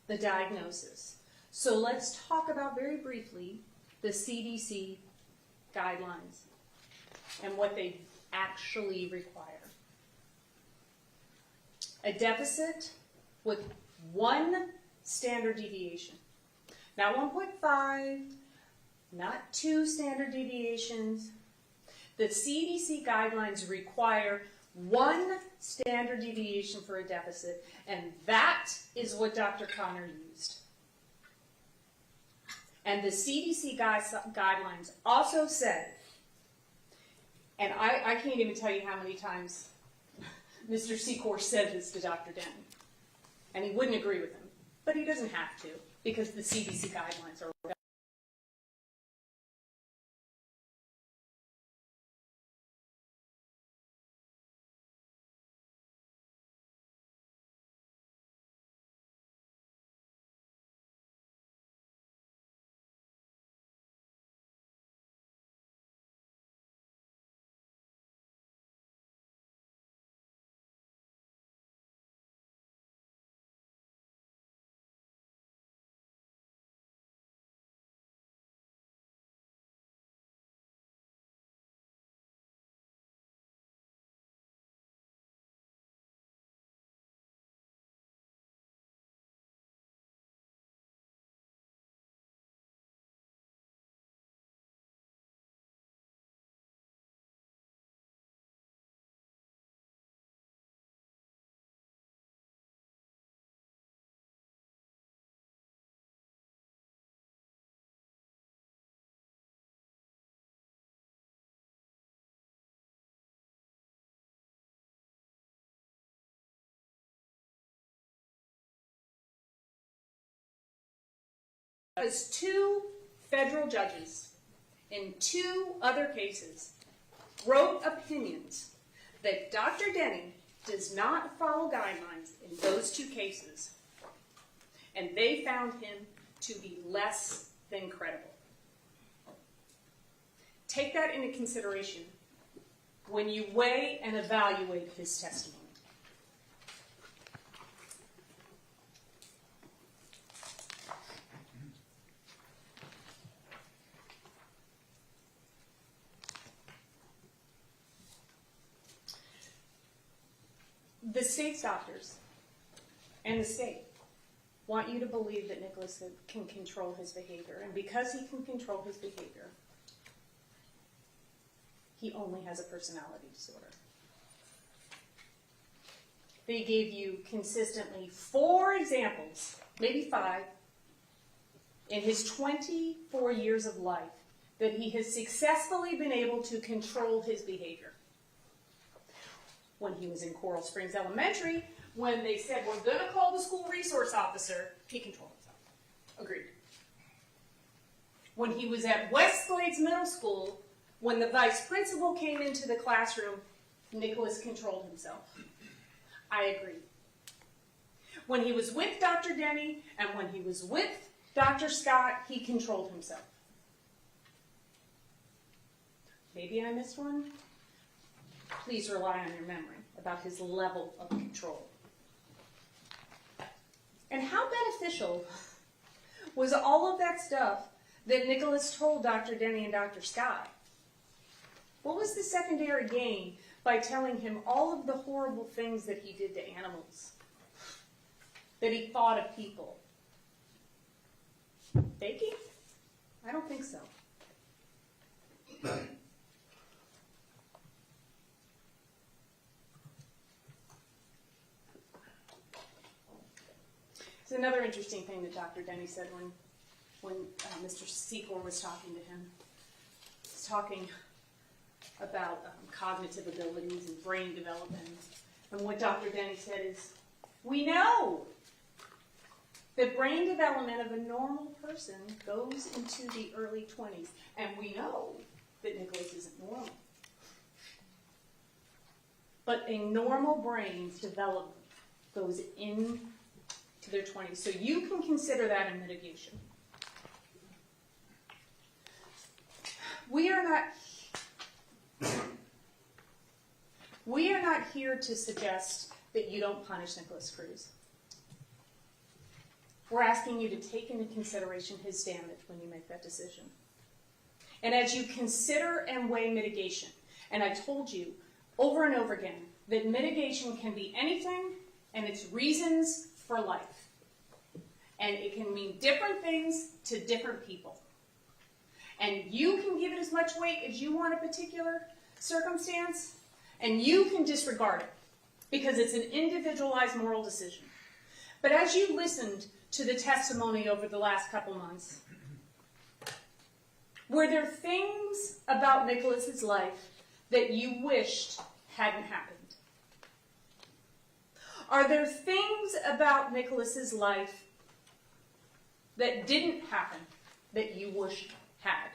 the diagnosis. So let's talk about very briefly the CDC guidelines and what they actually require. A deficit with 1 standard deviation. Not 1.5, not 2 standard deviations. The CDC guidelines require 1 standard deviation for a deficit, and that is what Dr. Connor used. And the CDC guidelines also said, and I can't even tell you how many times Mr. Secor said this to Dr. Denny, and he wouldn't agree with him, but he doesn't have to, because the CDC guidelines are because 2 federal judges in 2 other cases wrote opinions that Dr. Denny does not follow guidelines in those 2 cases, and they found him to be less than credible. Take that into consideration when you weigh and evaluate his testimony. The state's doctors and the state want you to believe that Nikolas can control his behavior, and because he can control his behavior, he only has a personality disorder. They gave you consistently 4 examples, maybe 5, in his 24 years of life that he has successfully been able to control his behavior. When he was in Coral Springs Elementary, when they said, we're going to call the school resource officer, he controlled himself. Agreed. When he was at Westglades Middle School, when the vice principal came into the classroom, Nikolas controlled himself. I agree. When he was with Dr. Denny and when he was with Dr. Scott, he controlled himself. Maybe I missed one. Please rely on your memory about his level of control. And how beneficial was all of that stuff that Nikolas told Dr. Denny and Dr. Scott? What was the secondary gain by telling him all of the horrible things that he did to animals, that he thought of people? Baking? I don't think so. It's another interesting thing that Dr. Denny said when Mr. Secor was talking to him. He's talking about cognitive abilities and brain development. And what Dr. Denny said is, we know that brain development of a normal person goes into the early 20s. And we know that Nikolas isn't normal. But a normal brain's development goes into their 20s. So you can consider that in mitigation. We are not here to suggest that you don't punish Nikolas Cruz. We're asking you to take into consideration his damage when you make that decision. And as you consider and weigh mitigation, and I told you over and over again that mitigation can be anything, and it's reasons for life. And it can mean different things to different people. And you can give it as much weight as you want a particular circumstance, and you can disregard it, because it's an individualized moral decision. But as you listened to the testimony over the last couple months, were there things about Nikolas's life that you wished hadn't happened? Are there things about Nikolas's life that didn't happen that you wish had?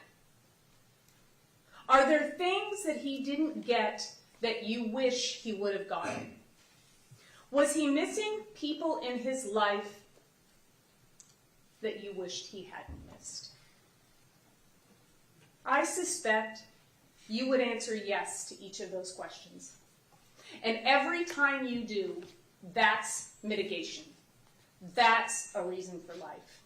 Are there things that he didn't get that you wish he would have gotten? Was he missing people in his life that you wished he hadn't missed? I suspect you would answer yes to each of those questions. And every time you do, that's mitigation. That's a reason for life.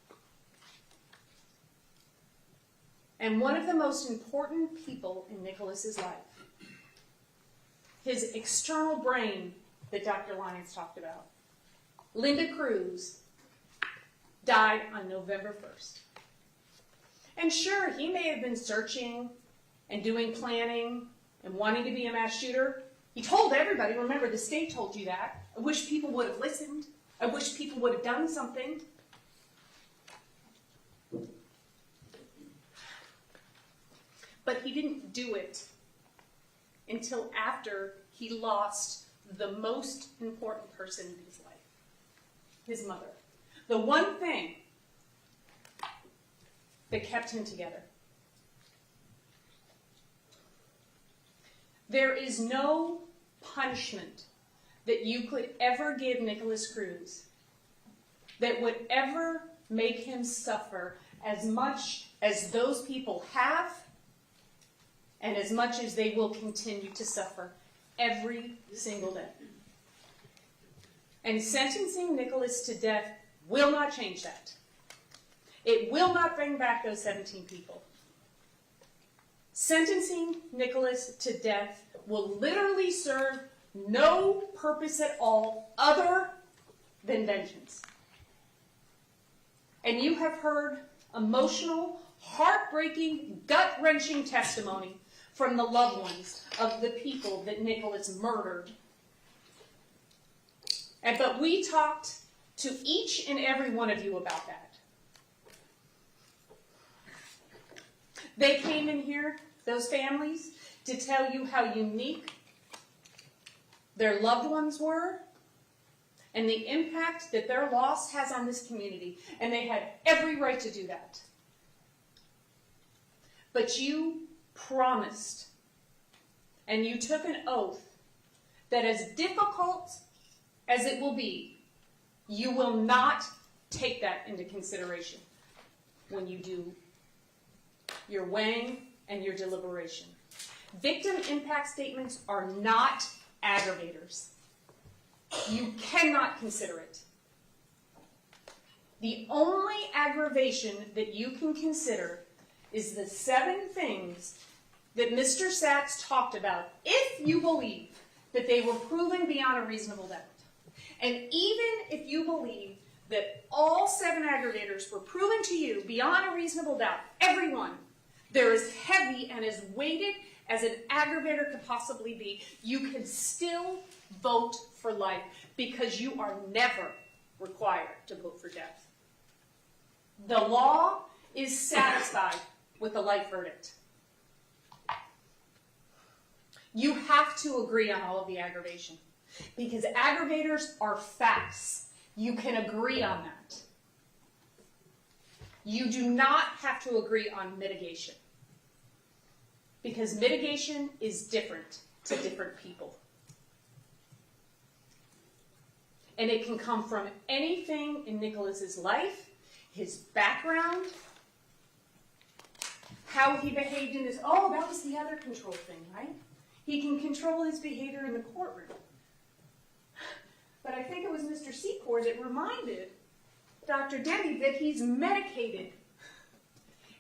And one of the most important people in Nikolas's life, his external brain that Dr. Lyons talked about, Linda Cruz, died on November 1st. And sure, he may have been searching and doing planning and wanting to be a mass shooter. He told everybody, remember, the state told you that. I wish people would have listened. I wish people would have done something. But he didn't do it until after he lost the most important person in his life, his mother. The one thing that kept him together. There is no punishment that you could ever give Nikolas Cruz that would ever make him suffer as much as those people have and as much as they will continue to suffer every single day. And sentencing Nikolas to death will not change that. It will not bring back those 17 people. Sentencing Nikolas to death will literally serve no purpose at all other than vengeance. And you have heard emotional, heartbreaking, gut-wrenching testimony from the loved ones of the people that Nikolas murdered. But we talked to each and every one of you about that. They came in here, those families, to tell you how unique their loved ones were and the impact that their loss has on this community. And they had every right to do that. But you promised, and you took an oath, that as difficult as it will be, you will not take that into consideration when you do your weighing and your deliberation. Victim impact statements are not aggravators. You cannot consider it. The only aggravation that you can consider is the 7 things that Mr. Satz talked about, if you believe that they were proven beyond a reasonable doubt. And even if you believe that all 7 aggravators were proven to you beyond a reasonable doubt, every one, they're as heavy and as weighted as an aggravator could possibly be, you can still vote for life because you are never required to vote for death. The law is satisfied with a life verdict. You have to agree on all of the aggravation because aggravators are facts. You can agree on that. You do not have to agree on mitigation because mitigation is different to different people. And it can come from anything in Nikolas's life, his background, how he behaved in this. Oh, that was the other control thing, right? He can control his behavior in the courtroom. But I think it was Mr. Secor that reminded Dr. Debbie that he's medicated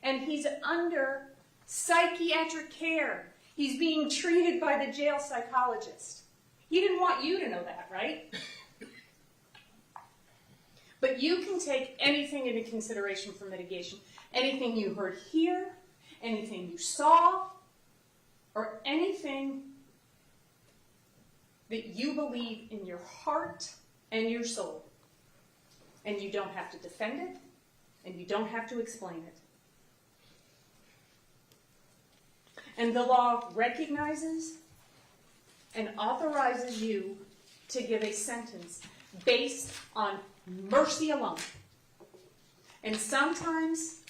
and he's under psychiatric care. He's being treated by the jail psychologist. He didn't want you to know that, right? But you can take anything into consideration for mitigation. Anything you heard here, anything you saw, or anything that you believe in your heart and your soul. And you don't have to defend it, and you don't have to explain it. And the law recognizes and authorizes you to give a sentence based on mercy alone. And sometimes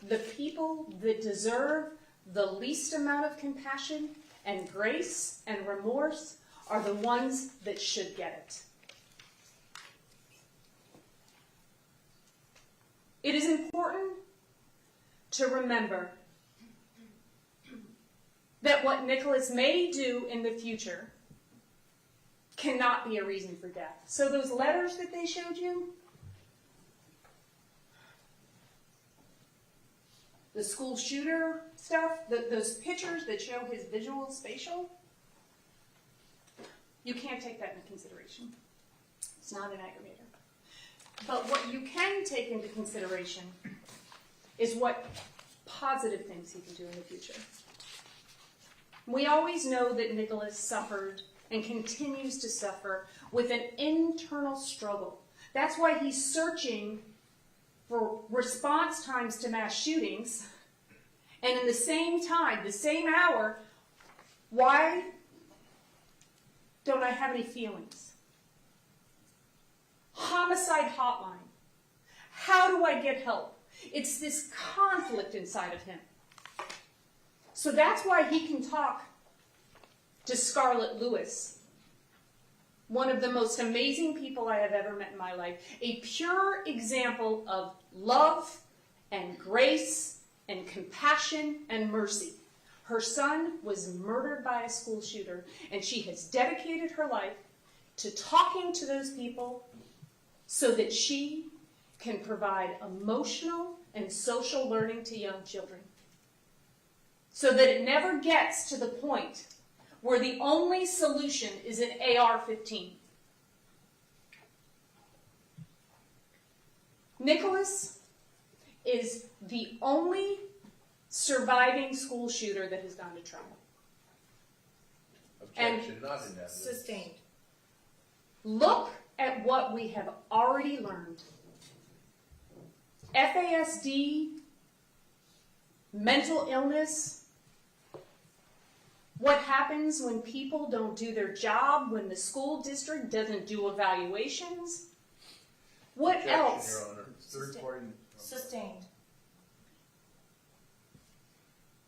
the people that deserve the least amount of compassion and grace and remorse are the ones that should get it. It is important to remember that what Nikolas may do in the future cannot be a reason for death. So those letters that they showed you, the school shooter stuff, those pictures that show his visual spatial, you can't take that into consideration. It's not an aggravator. But what you can take into consideration is what positive things he can do in the future. We always know that Nikolas suffered and continues to suffer with an internal struggle. That's why he's searching for response times to mass shootings. And in the same time, the same hour, why don't I have any feelings? Homicide hotline. How do I get help? It's this conflict inside of him. So that's why he can talk to Scarlett Lewis, one of the most amazing people I have ever met in my life. A pure example of love and grace and compassion and mercy. Her son was murdered by a school shooter, and she has dedicated her life to talking to those people so that she can provide emotional and social learning to young children. So that it never gets to the point where the only solution is an AR-15. Nikolas is the only surviving school shooter that has gone to trial. Objection, not in evidence. Sustained. Look at what we have already learned. FASD, mental illness, what happens when people don't do their job, when the school district doesn't do evaluations. What Objection, else? Your Honor. Third party. Sustained.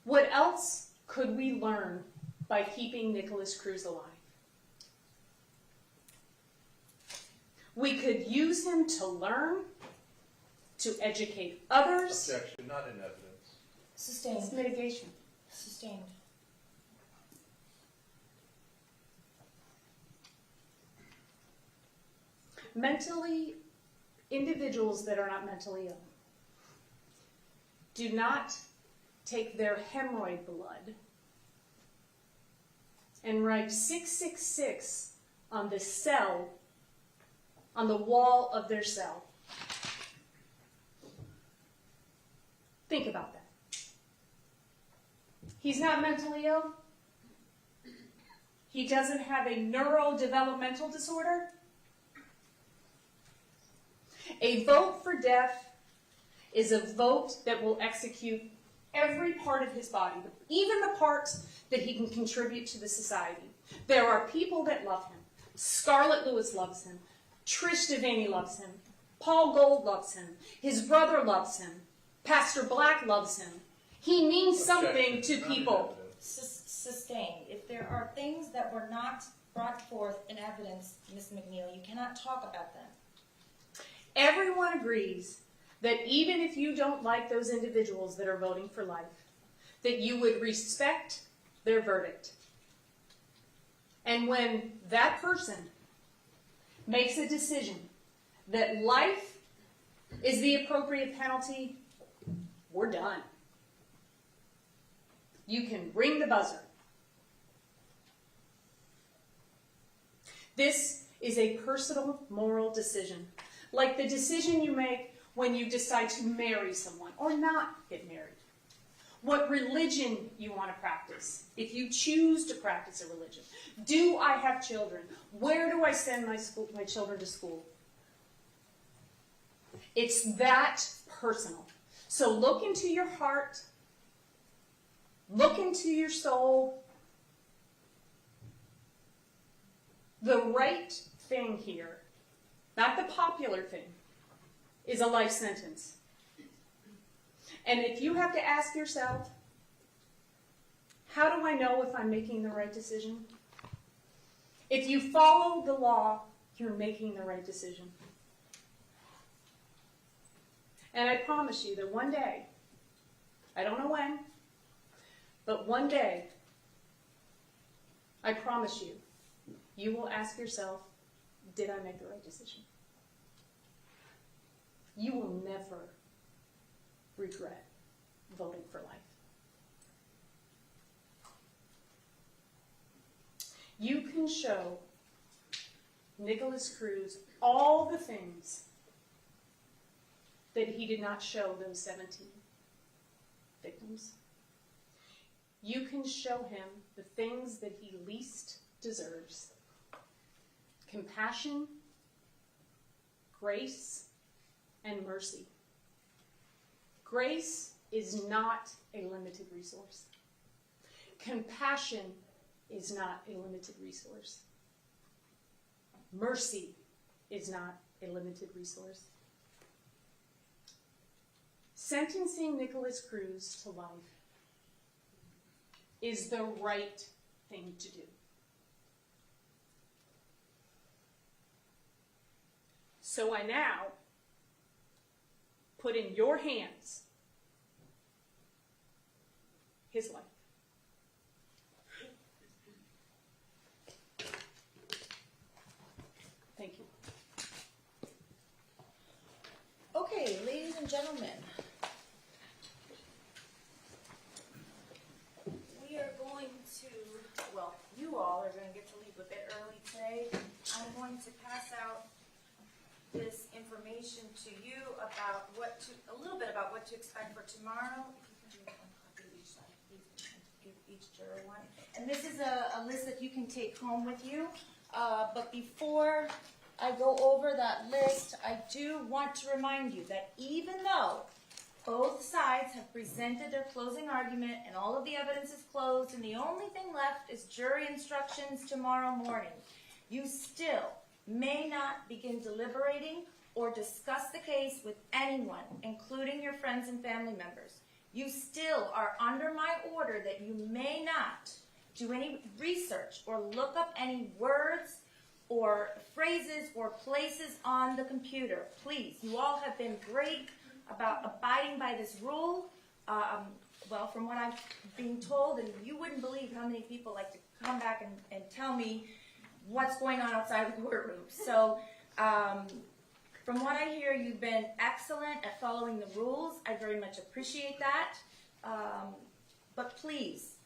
What else could we learn by keeping Nikolas Cruz alive? We could use him to learn, to educate others. Objection, not in evidence. Sustained. It's mitigation. Sustained. Individuals that are not mentally ill do not take their hemorrhoid blood and write 666 on the cell, on the wall of their cell. Think about that. He's not mentally ill. He doesn't have a neurodevelopmental disorder. A vote for death is a vote that will execute every part of his body, even the parts that he can contribute to the society. There are people that love him. Scarlett Lewis loves him. Trish Devaney loves him. Paul Gold loves him. His brother loves him. Pastor Black loves him. He means something to people. Sustained. If there are things that were not brought forth in evidence, Ms. McNeil, you cannot talk about them. Everyone agrees that even if you don't like those individuals that are voting for life, that you would respect their verdict. And when that person makes a decision that life is the appropriate penalty, we're done. You can ring the buzzer. This is a personal moral decision, like the decision you make when you decide to marry someone or not get married. What religion you want to practice, if you choose to practice a religion. Do I have children? Where do I send my children to school? It's that personal. So look into your heart, look into your soul. The right thing here, not the popular thing, is a life sentence. And if you have to ask yourself, how do I know if I'm making the right decision? If you follow the law, you're making the right decision. And I promise you that one day, I don't know when, but one day, I promise you, you will ask yourself, did I make the right decision? You will never regret voting for life. You can show Nikolas Cruz all the things that he did not show those 17 victims. You can show him the things that he least deserves. Compassion, grace, and mercy. Grace is not a limited resource. Compassion is not a limited resource. Mercy is not a limited resource. sentencing Nikolas Cruz to life is the right thing to do. So I now put in your hands his life. Thank you. Okay, ladies and gentlemen, we are going to, well, you all are going to get to leave a bit early today. I'm going to pass out this information to you about a little bit about what to expect for tomorrow. If you can do one copy of each side, please, and give each juror one. And this is a list that you can take home with you. But before I go over that list, I do want to remind you that even though both sides have presented their closing argument and all of the evidence is closed and the only thing left is jury instructions tomorrow morning, you still may not begin deliberating or discuss the case with anyone, including your friends and family members. You still are under my order that you may not do any research or look up any words or phrases or places on the computer. Please, you all have been great about abiding by this rule. Well, from what I'm being told, and you wouldn't believe how many people like to come back and tell me what's going on outside the courtroom. So, from what I hear, you've been excellent at following the rules. I very much appreciate that. But please,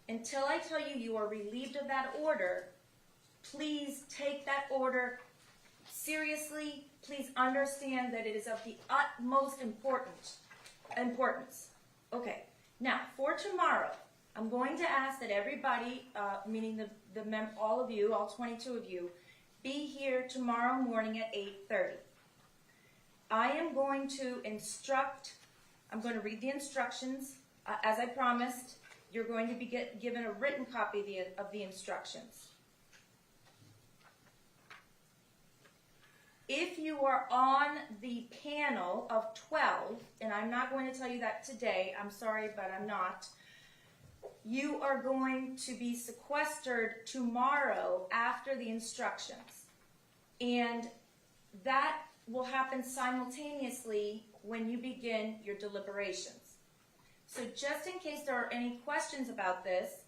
until I tell you you are relieved of that order, please take that order seriously. Please understand that it is of the utmost importance. Okay, now for tomorrow, I'm going to ask that everybody, meaning all of you, all 22 of you, be here tomorrow morning at 8:30. I am going to I'm going to read the instructions. As I promised, you're going to be given a written copy of the instructions. If you are on the panel of 12, and I'm not going to tell you that today, I'm sorry, but I'm not, you are going to be sequestered tomorrow after the instructions. And that will happen simultaneously when you begin your deliberations. So just in case there are any questions about this,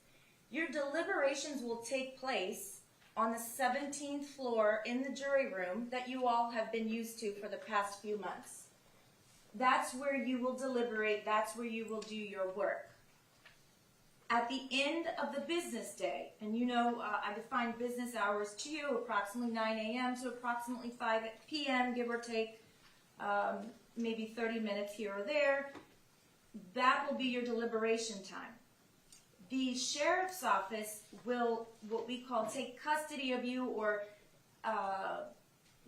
your deliberations will take place on the 17th floor in the jury room that you all have been used to for the past few months. That's where you will deliberate, that's where you will do your work. At the end of the business day, and you know I define business hours to you, approximately 9 a.m. to approximately 5 p.m., give or take maybe 30 minutes here or there, that will be your deliberation time. The sheriff's office will, what we call, take custody of you or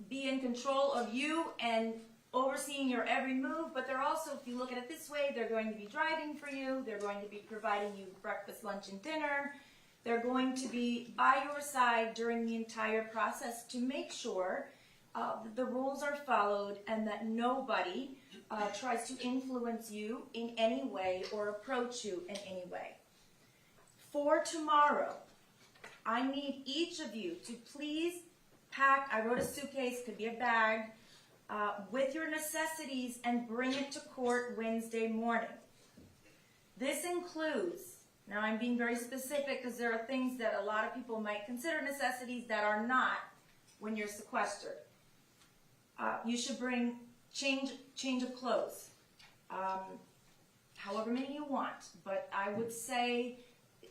be in control of you and overseeing your every move, but they're also, if you look at it this way, they're going to be driving for you, they're going to be providing you breakfast, lunch, and dinner. They're going to be by your side during the entire process to make sure that the rules are followed and that nobody tries to influence you in any way or approach you in any way. For tomorrow, I need each of you to please pack, I wrote a suitcase, could be a bag, with your necessities and bring it to court Wednesday morning. This includes, now I'm being very specific because there are things that a lot of people might consider necessities that are not when you're sequestered. You should bring change of clothes, however many you want, but I would say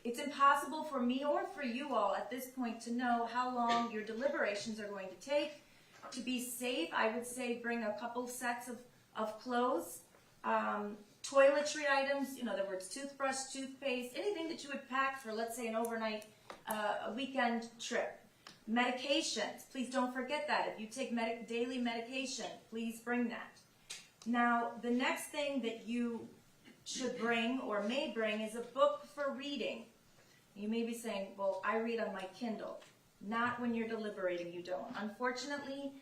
it's impossible for me or for you all at this point to know how long your deliberations are going to take. To be safe, I would say bring a couple sets of clothes, toiletry items, in other words, toothbrush, toothpaste, anything that you would pack for, let's say, an overnight, a weekend trip. Medications, please don't forget that. If you take daily medication, please bring that. Now, the next thing that you should bring or may bring is a book for reading. You may be saying, well, I read on my Kindle. Not when you're deliberating, you don't. Unfortunately,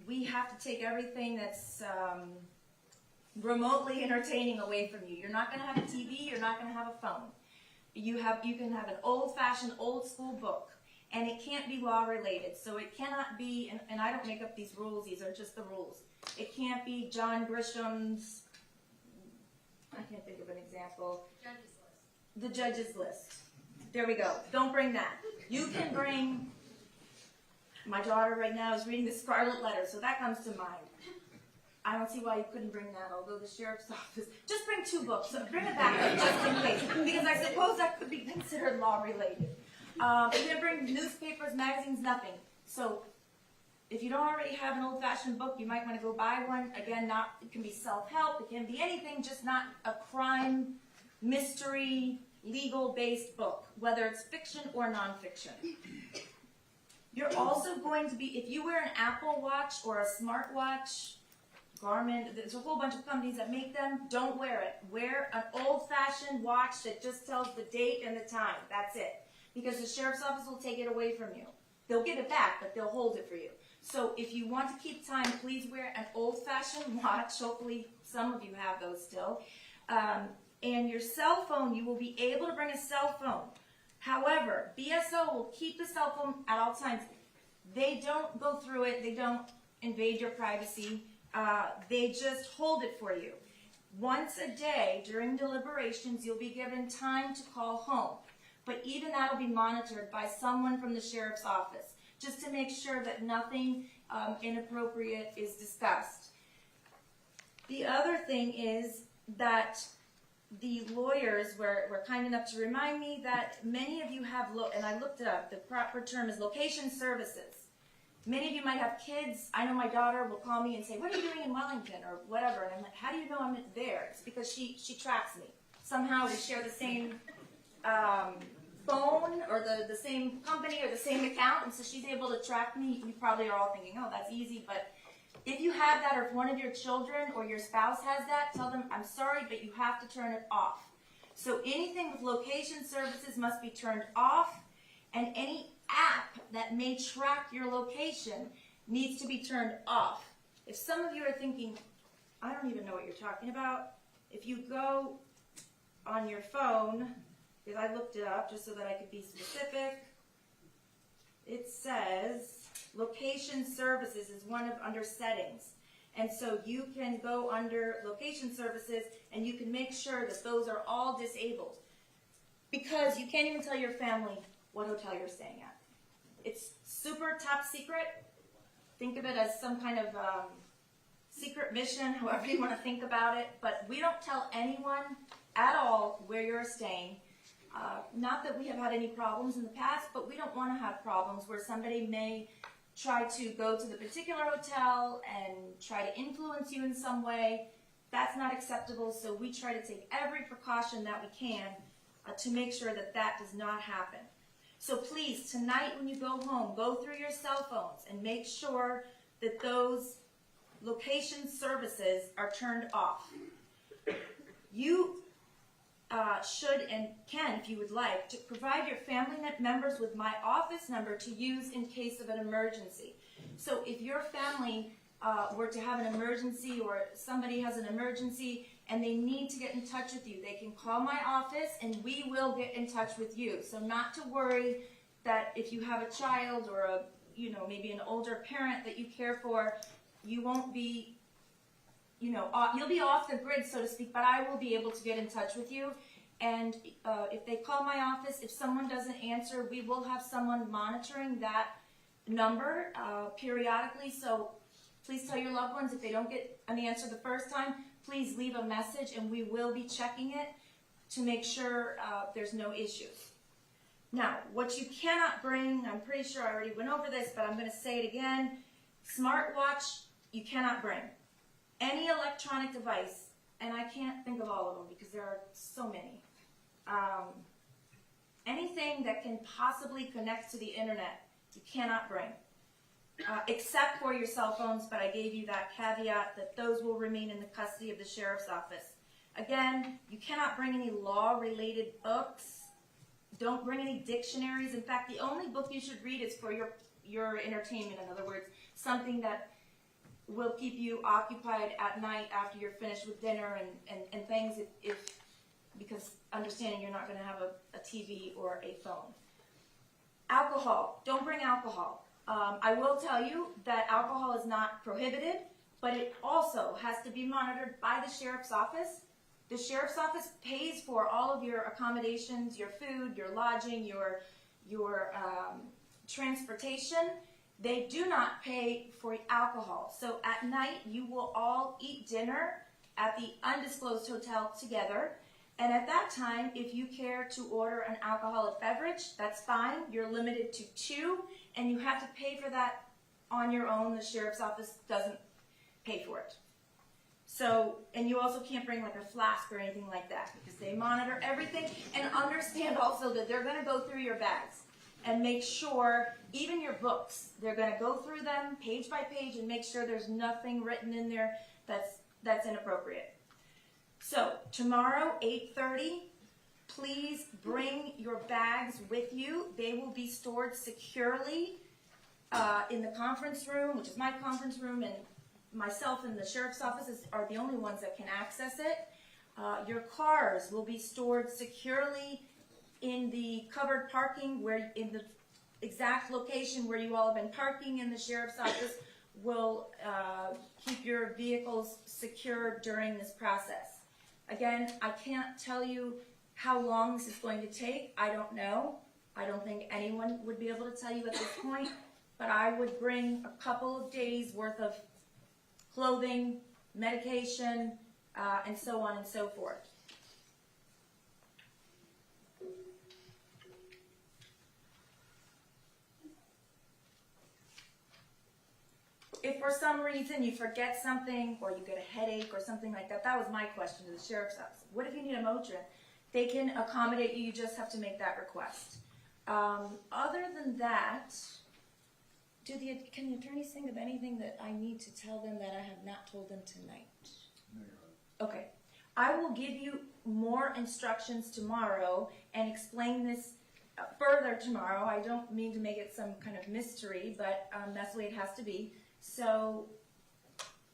we have to take everything that's remotely entertaining away from you. You're not going to have a TV. You're not going to have a phone. You can have an old-fashioned, old-school book, and it can't be law-related. So it cannot be, and I don't make up these rules. These are just the rules. It can't be John Grisham's, I can't think of an example. Judge's list. The judge's list. There we go. Don't bring that. You can bring, my daughter right now is reading the Scarlet Letter, so that comes to mind. I don't see why you couldn't bring that, although the sheriff's office, just bring 2 books. So bring it back just in case, because I suppose that could be considered law-related. You can bring newspapers, magazines, nothing. So if you don't already have an old-fashioned book, you might want to go buy one. Again, it can be self-help, it can be anything, just not a crime, mystery, legal-based book, whether it's fiction or nonfiction. You're also going to be, if you wear an Apple Watch or a smartwatch, Garmin, there's a whole bunch of companies that make them, don't wear it. Wear an old-fashioned watch that just tells the date and the time. That's it. Because the sheriff's office will take it away from you. They'll give it back, but they'll hold it for you. So if you want to keep time, please wear an old-fashioned watch. Hopefully some of you have those still. And your cell phone, you will be able to bring a cell phone. However, BSO will keep the cell phone at all times. They don't go through it. They don't invade your privacy. They just hold it for you. Once a day during deliberations, you'll be given time to call home. But even that will be monitored by someone from the sheriff's office, just to make sure that nothing inappropriate is discussed. The other thing is that the lawyers were kind enough to remind me that many of you have, and I looked it up, the proper term is location services. Many of you might have kids. I know my daughter will call me and say, what are you doing in Wellington or whatever? And I'm like, how do you know I'm there? It's because she tracks me. Somehow we share the same phone or the same company or the same account, and so she's able to track me. You probably are all thinking, oh, that's easy, but if you have that, or if one of your children or your spouse has that, tell them, I'm sorry, but you have to turn it off. So anything with location services must be turned off, and any app that may track your location needs to be turned off. If some of you are thinking, I don't even know what you're talking about, if you go on your phone, because I looked it up just so that I could be specific, it says location services is one of under settings. And so you can go under location services and you can make sure that those are all disabled. Because you can't even tell your family what hotel you're staying at. It's super top secret. Think of it as some kind of secret mission, however you want to think about it. But we don't tell anyone at all where you're staying. Not that we have had any problems in the past, but we don't want to have problems where somebody may try to go to the particular hotel and try to influence you in some way. That's not acceptable, so we try to take every precaution that we can to make sure that that does not happen. So please, tonight when you go home, go through your cell phones and make sure that those location services are turned off. You should and can, if you would like, to provide your family members with my office number to use in case of an emergency. So if your family were to have an emergency or somebody has an emergency and they need to get in touch with you, they can call my office and we will get in touch with you. So not to worry that if you have a child or a, maybe an older parent that you care for, you won't be, you'll be off the grid, so to speak, but I will be able to get in touch with you. And if they call my office, if someone doesn't answer, we will have someone monitoring that number periodically. So please tell your loved ones if they don't get an answer the first time, please leave a message and we will be checking it to make sure there's no issues. Now, what you cannot bring, I'm pretty sure I already went over this, but I'm going to say it again, smartwatch you cannot bring. Any electronic device, and I can't think of all of them because there are so many. Anything that can possibly connect to the internet, you cannot bring. Except for your cell phones, but I gave you that caveat that those will remain in the custody of the sheriff's office. Again, you cannot bring any law-related books. Don't bring any dictionaries. In fact, the only book you should read is for your entertainment. In other words, something that will keep you occupied at night after you're finished with dinner and things because understanding you're not going to have a TV or a phone. Alcohol. Don't bring alcohol. I will tell you that alcohol is not prohibited, but it also has to be monitored by the sheriff's office. The sheriff's office pays for all of your accommodations, your food, your lodging, your transportation. They do not pay for alcohol. So at night, you will all eat dinner at the undisclosed hotel together. And at that time, if you care to order an alcoholic beverage, that's fine. You're limited to 2, and you have to pay for that on your own. The sheriff's office doesn't pay for it. So, and you also can't bring like a flask or anything like that because they monitor everything. And understand also that they're going to go through your bags and make sure, even your books, they're going to go through them page by page and make sure there's nothing written in there that's inappropriate. So, tomorrow, 8:30, please bring your bags with you. They will be stored securely in the conference room, which is my conference room, and myself and the sheriff's offices are the only ones that can access it. Your cars will be stored securely in the covered parking, where in the exact location where you all have been parking, and the sheriff's office will keep your vehicles secure during this process. Again, I can't tell you how long this is going to take. I don't know. I don't think anyone would be able to tell you at this point, but I would bring a couple of days worth of clothing, medication, and so on and so forth. If for some reason you forget something or you get a headache or something like that, that was my question to the sheriff's office. What if you need a Motrin? They can accommodate you, you just have to make that request. Other than that, can the attorneys think of anything that I need to tell them that I have not told them tonight? No. Okay. I will give you more instructions tomorrow and explain this further tomorrow. I don't mean to make it some kind of mystery, but that's the way it has to be. So,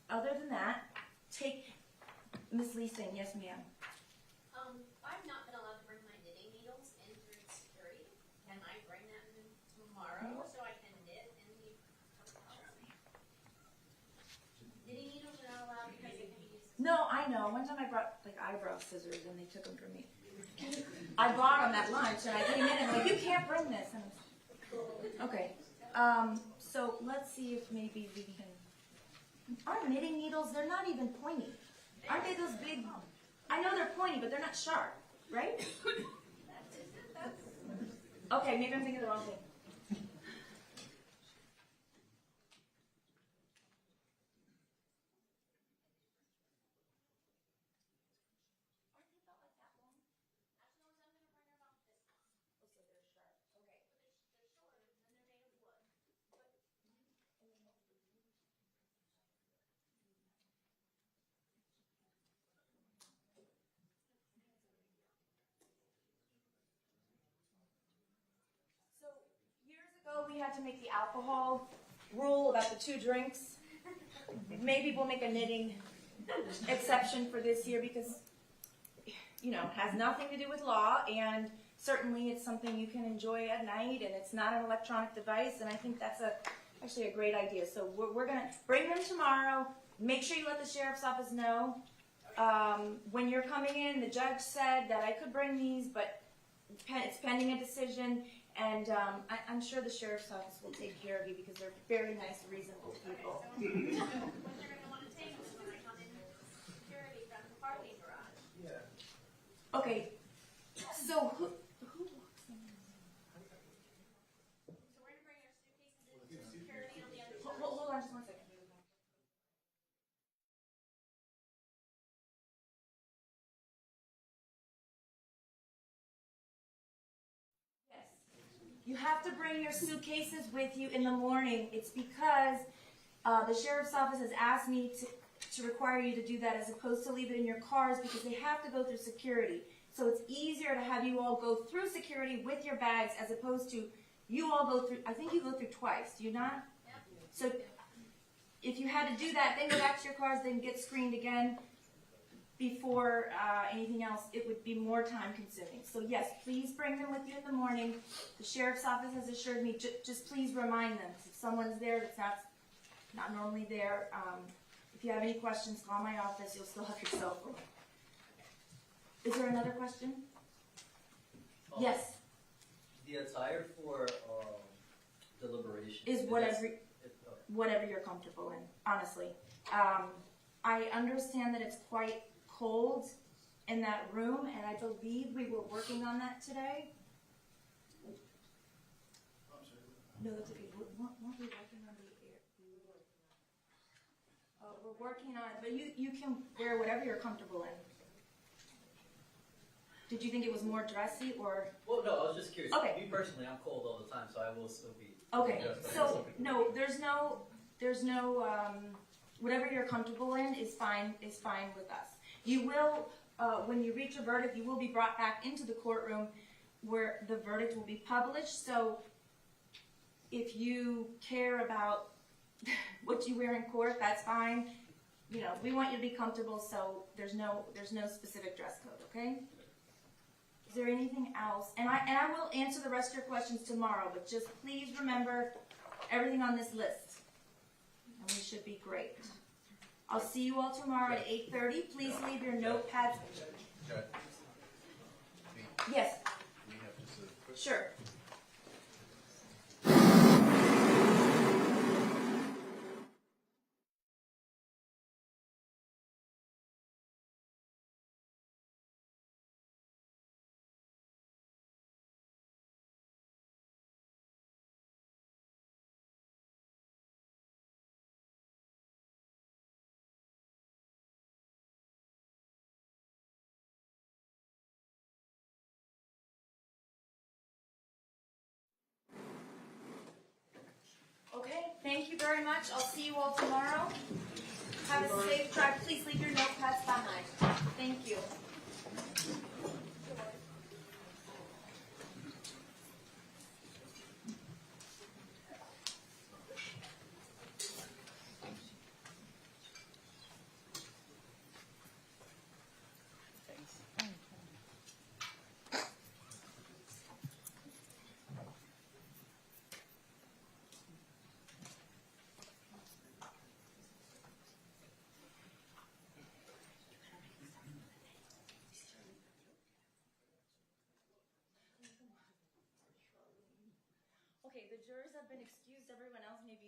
other than that, take Miss Leasing. Yes, ma'am. I've not been allowed to bring my knitting needles in through security. Can I bring them tomorrow so I can knit in the hotel? Knitting needles are not allowed because they can be used. No, I know. One time I brought like eyebrow scissors and they took them from me. I bought them at lunch and I came in and like, you can't bring this. And I was, okay. So let's see if maybe we can. Our knitting needles, they're not even pointy. Aren't they those big? I know they're pointy, but they're not sharp, right? Okay, maybe I'm thinking of the wrong thing. We had to make the alcohol rule about the 2 drinks. Maybe we'll make a knitting exception for this year because, you know, it has nothing to do with law, and certainly it's something you can enjoy at night, and it's not an electronic device, and I think that's actually a great idea. So we're going to bring them tomorrow. Make sure you let the sheriff's office know. When you're coming in, the judge said that I could bring these, but it's pending a decision. And I'm sure the sheriff's office will take care of you because they're very nice, reasonable people. What they're going to want to take is when I come in security from the parking garage. Yeah. Okay, so who walks in? So we're going to bring our suitcases into security on the other side. Hold on just one second. You have to bring your suitcases with you in the morning. It's because the sheriff's office has asked me to require you to do that as opposed to leave it in your cars because they have to go through security. So it's easier to have you all go through security with your bags as opposed to you all go through, I think you go through twice, do you not? Yep. So if you had to do that, then go back to your cars, then get screened again before anything else, it would be more time consuming. So yes, please bring them with you in the morning. The sheriff's office has assured me, just please remind them. If someone's there that's not normally there, if you have any questions, call my office. You'll still have your cell phone. Is there another question? Yes. The attire for deliberation Is whatever you're comfortable in, honestly. I understand that it's quite cold in that room, and I believe we were working on that today. No, that's okay. Weren't we working on the air? We're working on it, but you can wear whatever you're comfortable in. Did you think it was more dressy or? Well, no, I was just curious. Okay. Me personally, I'm cold all the time, so I will still be. Okay, so no, there's no, whatever you're comfortable in is fine with us. You will, when you reach a verdict, you will be brought back into the courtroom where the verdict will be published. So if you care about what you wear in court, that's fine. You know, we want you to be comfortable, so there's no specific dress code, okay? Is there anything else? And I will answer the rest of your questions tomorrow, but just please remember everything on this list. And we should be great. I'll see you all tomorrow at 8:30. Please leave your notepads. Judge, Yes, we have just a quick. sure. Okay, thank you very much. I'll see you all tomorrow. Have a safe drive. Please leave your notepads behind. Thank you. Okay, the jurors have been excused. Everyone else may be